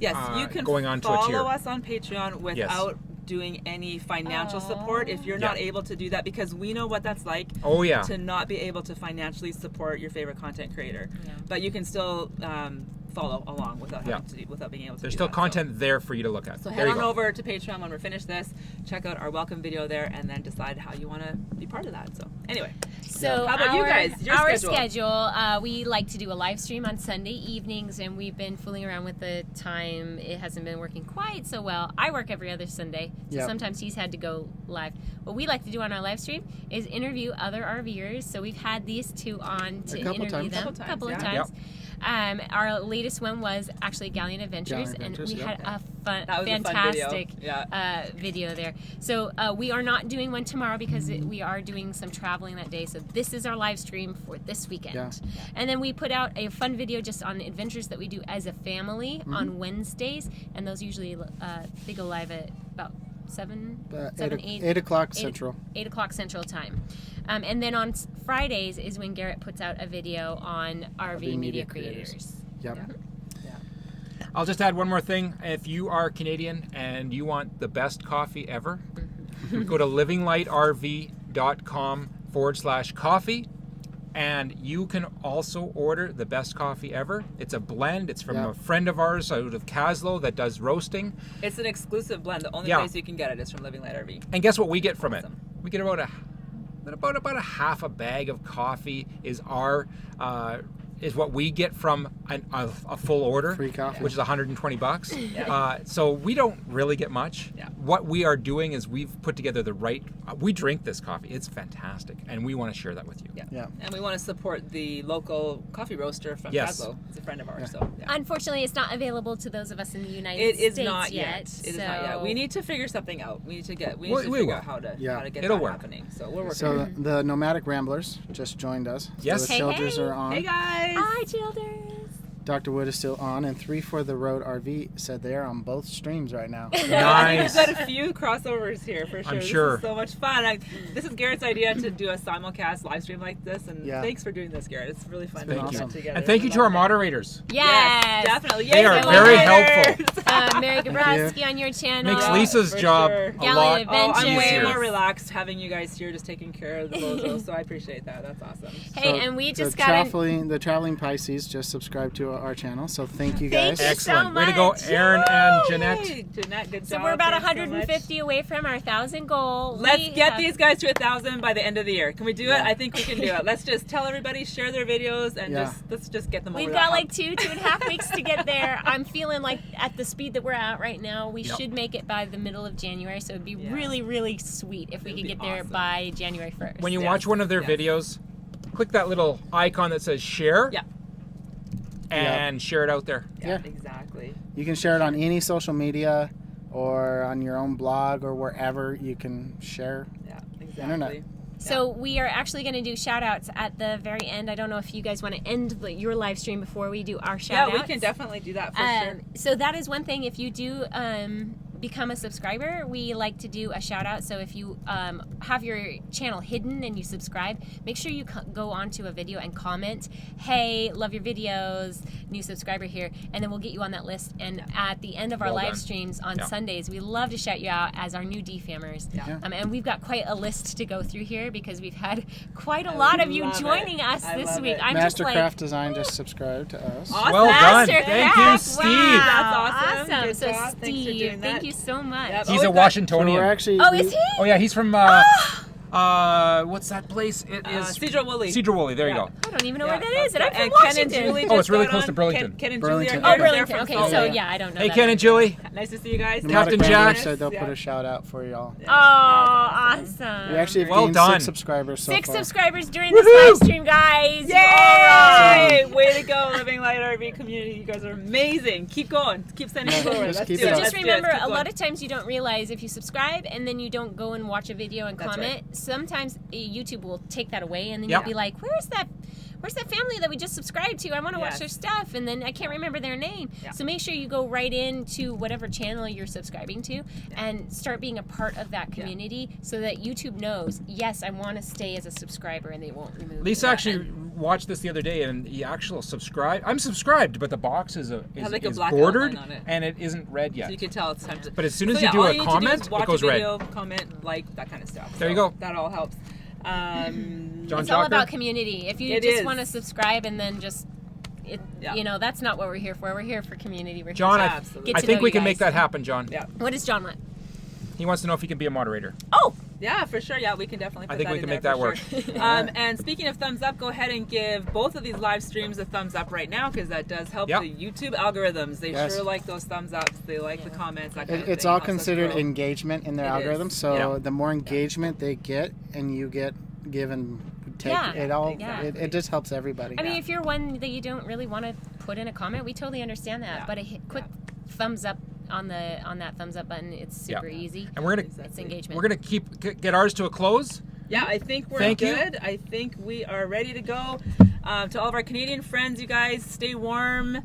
Yes, you can going on to a tier. follow us on Patreon without doing any financial support if you're not Yeah. able to do that, because we know what that's like Oh yeah. to not be able to financially support your favorite content creator. Yeah. But you can still follow along without having to without being able to. There's do still that, content there for you to look at. So there head you on go. over to Patreon when we're finished this. Check out our welcome video there, and then decide how you want to be part of that. So anyway, So how about you guys? Your our schedule? we like to do a live stream on Sunday evenings, and we've been fooling around with the time. It hasn't been working quite so well. I work every other Sunday, so sometimes he's had to go live. What we like to do on our live stream is interview other RVers. So we've had these two on to interview them a couple of times. Our latest one was actually Galleon Adventures, and we had a fantastic video there. So we are not doing one tomorrow because we are doing some traveling that day. So this is our live stream for this weekend. And then we put out a fun video just on adventures that we do as a family on Wednesdays, and those usually they go live at about 8 o'clock Central. 8 o'clock Central time. And then on Fridays is when Garrett puts out a video on RV Media Creators. Yep. I'll just add one more thing. If you are Canadian and you want the best coffee ever, go to livinglightrv.com/coffee, and you can also order the best coffee ever. It's a blend. It's from a friend of ours out of Caslow that does roasting. It's an exclusive blend. The only place you can get it is from Living Light RV. And guess what we get from it? We get about a half a bag of coffee is what we get from a full order, free coffee, which is $120. So we don't really get much. What we are doing is we've put together we drink this coffee. It's fantastic, and we want to share that with you. And we want to support the local coffee roaster from Caslow. It's a friend of ours. So unfortunately, it's not available to those of us in the United States yet. It is not yet. We need to figure something out. We need to figure out how to get that happening. So we're working. So the Nomadic Ramblers just joined us. Yes. So the Childers are on. Hey guys. Hi, Childers. Dr. Wood is still on, and 3 for the Road RV said they are on both streams right now. Nice. We've got a few crossovers here for sure. I'm sure. This is so much fun. This is Garrett's idea to do a simulcast live stream like this, and thanks for doing this, Garrett. It's really fun to get together. And thank you to our moderators. Yes, definitely. They are very helpful. Mary Gabrowski on your channel. Makes Lisa's job a lot I'm way easier. more relaxed having you guys here just taking care of the bozo, so I appreciate that. That's awesome. Hey, and we just the Traveling Pisces just subscribed to our channel, so thank you guys. Thank you Excellent. so Way to go, much. Aaron and Jeanette. Jeanette, good job. So we're about Thanks 150 away from our 1,000 goal. Let's get these guys to 1,000 by the end of the year. Can we do it? I think we can do it. Let's just tell everybody, share their videos, and let's just get them over. We've got like 2.5 weeks to get there. I'm feeling like at the speed that we're at right now, we should make it by the middle of January. So it'd be really, really sweet if we could get there by January 1st. When you watch one of their videos, click that little icon that says share. And share it out there. Yeah, exactly. You can share it on any social media or on your own blog or wherever you can share the internet. So we are actually going to do shout outs at the very end. I don't know if you guys want to end your live stream before we do our shout outs. Yeah, we can definitely do that for sure. So that is one thing. If you do become a subscriber, we like to do a shout out. So if you have your channel hidden and you subscribe, make sure you go onto a video and comment, hey, love your videos, new subscriber here, and then we'll get you on that list. And at the end of our live streams on Sundays, we love to shout you out as our new DFAMers. And we've got quite a list to go through here because we've had quite a lot of you joining us this week. I'm Mastercraft Design just subscribed to us. Awesome. Well done. Thank you, Steve. Wow. That's awesome. Good job. Steve, thank you so much. Yep. He's a Washingtonian. So is he? Oh yeah, he's from what's that place? It is Cedar Woolley. Cedar Woolley. There you go. I don't even know where that is, and I'm from And Washington. Ken and Julie Oh, it's really just close got to on. Burlington. Ken and Burlington. Julie are Oh, Burlington. They're Okay, from so Florida. yeah, I don't know. Hey, that. Ken and Julie. Nice to see you guys. Captain Nomadic Jack Ramblers said they'll put a shout out for y'all. Oh, awesome. We actually have Well gained done. 6 subscribers so 6 far. subscribers during this live stream, guys. Yay! Way to go, Living Light RV community. You guys are amazing. Keep going. Keep sending it forward. just Let's keep do it it. up. Just Let's do it. remember, Keep a going. lot of times you don't realize if you subscribe and then you don't go and watch a video and That's comment, sometimes YouTube will take that away, and then Yep. you'll be like, where's that family that we just subscribed to? I want to watch Yes. their stuff, and then I can't remember their name. Yeah. So make sure you go right into whatever channel you're subscribing to and start being a part of that community so that YouTube knows, yes, I want to stay as a subscriber, and they won't remove me. Lisa actually watched this the other day, and the actual subscribe. I'm subscribed, but the box is like a is black bordered, outline on it. and it isn't red yet. So you can tell it's time to. But as soon as So you do all a need to do comment, is watch it goes a red. video, comment, like, that kind of stuff. There you So go. That all helps. John It's all Jocker? about community. If you It just is. want to subscribe and then just you know, that's not what we're here for. We're here for community. We're John, here I think we can make that happen, John. Yeah. What does John want? He wants to know if he can be a moderator. Oh! Yeah, for sure. Yeah, we can definitely put I think that we can in make there that for work. Sure. And speaking of thumbs up, go ahead and give both of these live streams a thumbs up right now, because that does help the YouTube algorithms. They sure like those thumbs ups. They like the comments. That kind of it's thing. all considered engagement in their algorithm. So the more engagement they get, and you get given take it all. It just helps everybody. I mean, if you're one that you don't really want to put in a comment, we totally understand that. But a quick thumbs up on that thumbs up button, it's super easy. And we're it's engagement. We're gonna get ours to a close. Yeah, I think we're good. I think we are ready to go. To all of our Canadian friends, you guys, stay warm.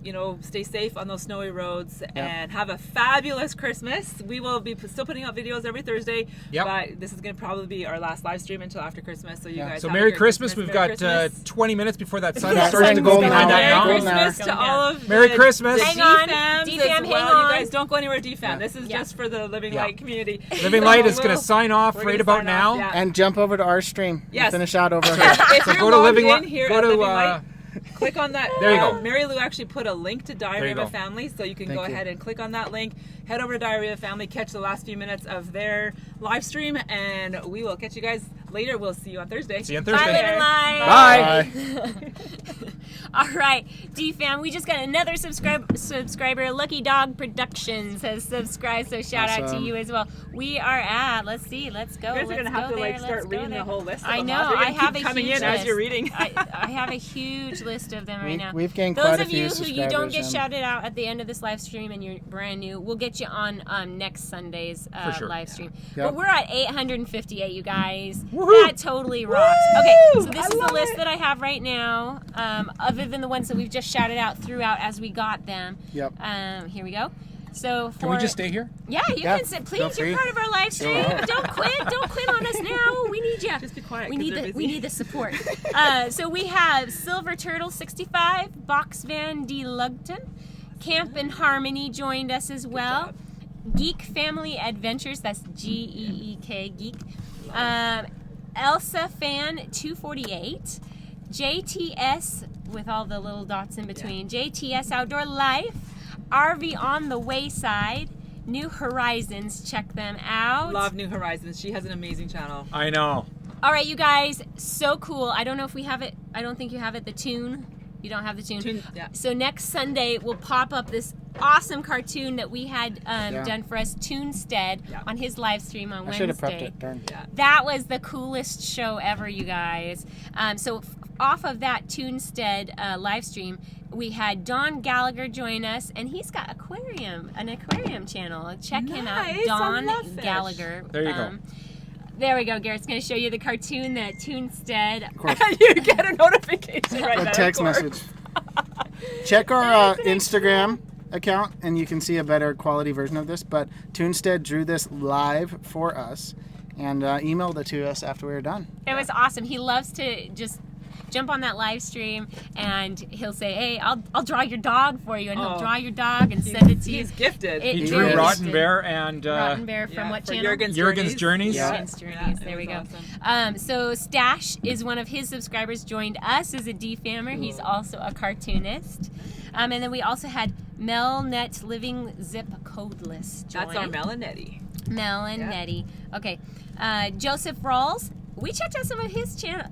You know, stay safe on those snowy roads, and have a fabulous Christmas. We will be still putting out videos every Thursday, but this is going to probably be our last live stream until after Christmas. So you guys, so Merry Christmas. We've got 20 minutes before that sun starts to go go behind that Merry mountain. Christmas to all of Merry Christmas. Hang on, DFAMs DFAM, as well. hang on. You guys don't go anywhere, DFAM. This is just for the Living Light community. Living Light is going to sign off right about now. And jump over to our stream. Yes. Finish out over here. If you're go to Living Light. Go to Living Light. Click on that. There you go. Mary Lou actually put a link to Diary of a Family, so you can go ahead and click on that link. Head over to Diary of a Family, catch the last few minutes of their live stream, and we will catch you guys later. We'll see you on Thursday. See you on Thursday. Bye, Living Light. Bye. All right, D-Fam, we just got another subscriber. Lucky Dog Productions has subscribed, so shout out to you as well. We are at, let's go. You guys are going to have to start reading the whole list of them. I know, I have a coming huge in list. as you're reading. I have a huge list of them right now. We've gained Those quite a of few you who you don't get subscribers, shouted out at the end of this live stream and you're brand new, we'll get you on next Sunday's live stream. Yep. But we're at 858, you guys. Woohoo! That totally rocks. Okay, so this is the list that I have right now, other than the ones that we've just shouted out throughout as we got them. Yep. Here we go. So Can we just stay here? Yeah, you can sit. Please, you're part of our live stream. Don't quit on us now. We need you. Just be quiet. We need the support. So we have Silver Turtle 65, Box Van D Lugton, Camp and Harmony joined us as well. Geek Family Adventures, that's Geek, Geek. Elsa Fan 248, JTS with all the little dots in between. JTS Outdoor Life, RV on the Wayside, New Horizons, check them out. Love New Horizons. She has an amazing channel. I know. All right, you guys, so cool. I don't know if we have it. I don't think you have it. The tune. You don't have the tune. So next Sunday we'll pop up this awesome cartoon that we had done for us, Toonstead, on his live stream on Wednesday. I should have prepped it. Darn. That was the coolest show ever, you guys. So off of that Toonstead live stream, we had Don Gallagher join us, and he's got an aquarium channel. Check him out, Don Gallagher. There you go. There we go. Garrett's going to show you the cartoon that Toonstead. You get a notification right there. A text message. Check our Instagram account, and you can see a better quality version of this. But Toonstead drew this live for us and emailed it to us after we were done. It was awesome. He loves to just jump on that live stream and he'll say, hey, I'll draw your dog for you, and he'll draw your dog and send it to you. He's gifted. He drew Rotten Bear and Rotten Bear from what channel? Jurgen's Journeys. Jurgen's Journeys. There we go. Awesome. So Stash is one of his subscribers, joined us as a DFAMer. He's also a cartoonist. And then we also had Melnet Living Zip Codeless join. That's our Mel and Nettie. Mel and Nettie. Okay. Joseph Rawls. We checked out some of his channel,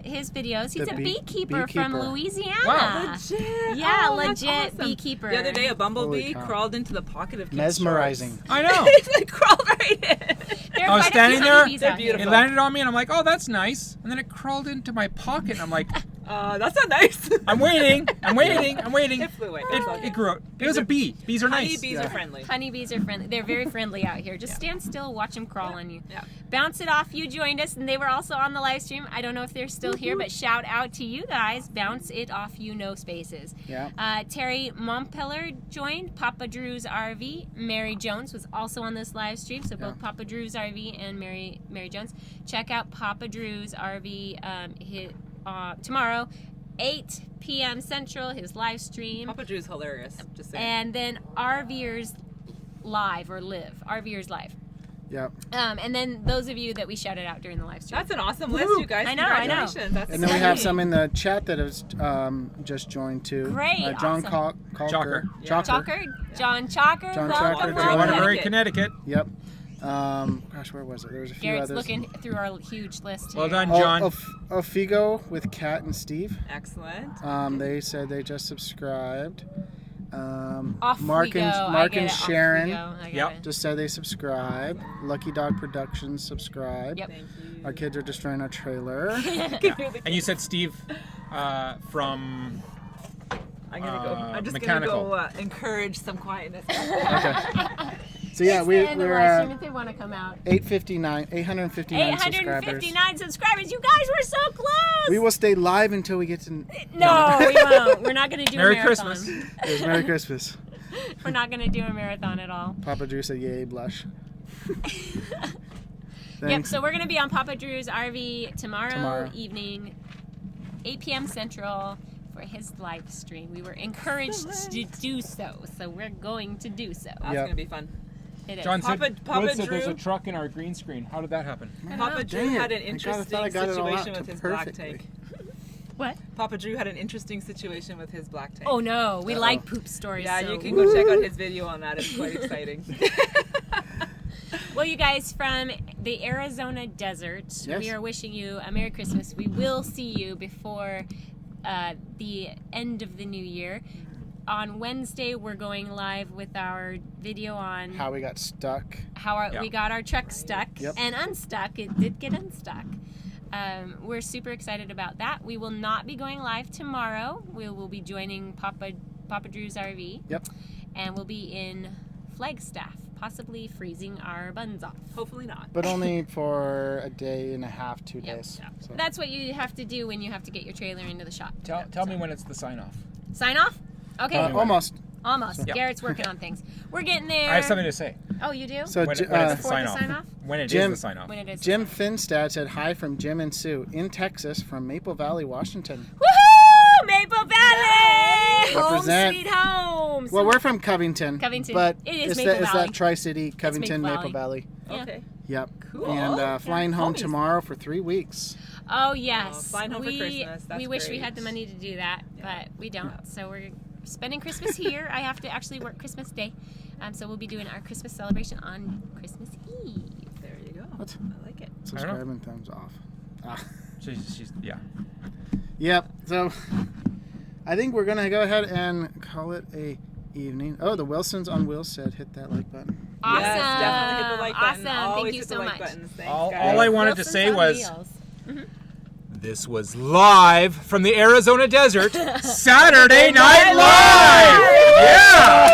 his videos. He's a beekeeper from Louisiana. Wow. Legit. Yeah, that's legit awesome. beekeeper. The other day, a bumblebee crawled into the pocket of Kid's Mesmerizing. shorts. I know. It's like crawled right in. I was standing there. They're beautiful. It landed on me, and I'm like, "Oh, that's nice." And then it crawled into my pocket, and I'm like, That's not nice. I'm waiting. It flew away. It grew out. It was a bee. Bees are nice. Honeybees are friendly. Honeybees are friendly. They're very friendly out here. Just stand still, watch them crawl on you. Yeah. Bounce It Off, you joined us, and they were also on the live stream. I don't know if they're still here, but shout out to you guys. Bounce It Off, you know spaces. Yeah. Terry Mompeller joined. Papa Drew's RV. Mary Jones was also on this live stream, so both Papa Drew's RV and Mary Jones. Check out Papa Drew's RV tomorrow, 8 p.m. Central, his live stream. Papa Drew's hilarious. Just saying. And then RVers Live or Live. RVers Live. Yep. And then those of you that we shouted out during the live stream. That's an awesome list, you guys. I know. Congratulations. That's And then we have some in the chat that has just joined too. Great, John awesome. Chalker. Yeah. John Chalker. John welcome, Chalker, welcome. Waterbury, Connecticut. Yep. Gosh, where was it? There was a few Garrett's others. looking through our huge list. Well here. done, John. Figo with Kat and Steve. excellent. They said they just subscribed. Off Mark we go. and I get it. Sharon Off we go. I get Yep. it. just said they subscribed. Lucky Dog Productions subscribed. Yep. Thank you. Our kids are destroying our trailer. And you said Steve from I'm gonna go. I'm just Mechanical. gonna go encourage some quietness. Okay. So yeah, It's the end of the we're live stream if they want to come out. 859 subscribers. 859 subscribers. You guys were so close. We will stay live until we get to. No, we won't. We're not going to do Merry a marathon. Christmas. It was Merry Christmas. We're not going to do a marathon at all. Papa Drew said, "Yay, blush." Yep, Thanks. so we're going to be on Papa Drew's RV tomorrow Tomorrow. evening, 8 p.m. Central, for his live stream. We were encouraged to do so we're going to do so. That's Yep. gonna be fun. It is. John said, Papa Wood said there's Drew- a truck in our green screen. How did that happen? Papa Drew Dang it. had an I thought interesting I got it all out situation with his perfectly. black tank. What? Papa Drew had an interesting situation with his black tank. Oh, no. We like poop stories. Yeah, so- you can go check out his video on that. It's quite exciting. Well, you guys, from the Arizona desert, Yes. we are wishing you a Merry Christmas. We will see you before the end of the new year. On Wednesday, we're going live with our video on How we got stuck. we got our truck stuck Yep. and unstuck. It did get unstuck. We're super excited about that. We will not be going live tomorrow. We will be joining Papa Drew's RV. Yep. And we'll be in Flagstaff, possibly freezing our buns off. Hopefully not. But only for a day and a half, 2 Yep. days. So. That's what you have to do when you have to get your trailer into the shop. Tell me when it's the sign off. Sign off? Okay. Almost. Almost. Yep. Garrett's working on things. We're getting there. I have something to say. Oh, you do? So When, J- when it's the Before sign the off. sign-off? When it is Jim- the sign off. When it is. Jim Finstad said hi from Jim and Sue in Texas from Maple Valley, Washington. Woohoo! Maple Valley! Home Represent. sweet home. Well, we're from Covington. Covington. But It is it's Maple that Valley. Tri-City, Covington, Maple Maple Valley. Yeah. Okay. Yep. Cool. And flying home Homies. tomorrow for 3 weeks. Oh, yes. flying home for Christmas. That's we wish we great. had the money to do that, but we don't. So we're spending Christmas here. I have to actually work Christmas Day. So we'll be doing our Christmas celebration on Christmas Eve. There you go. What? I like it. Subscribe and thumbs off. She's yeah. Yep. So I think we're gonna go ahead and call it a evening. Oh, the Wilsons on Wheels said hit that like button. Awesome. Yes, definitely hit the like button. Awesome. Always Thank you hit so the like much. buttons. Thanks, All guys. I wanted to Wilson's say on was Wheels. this was live from the Arizona desert, Saturday Night Live. Yeah.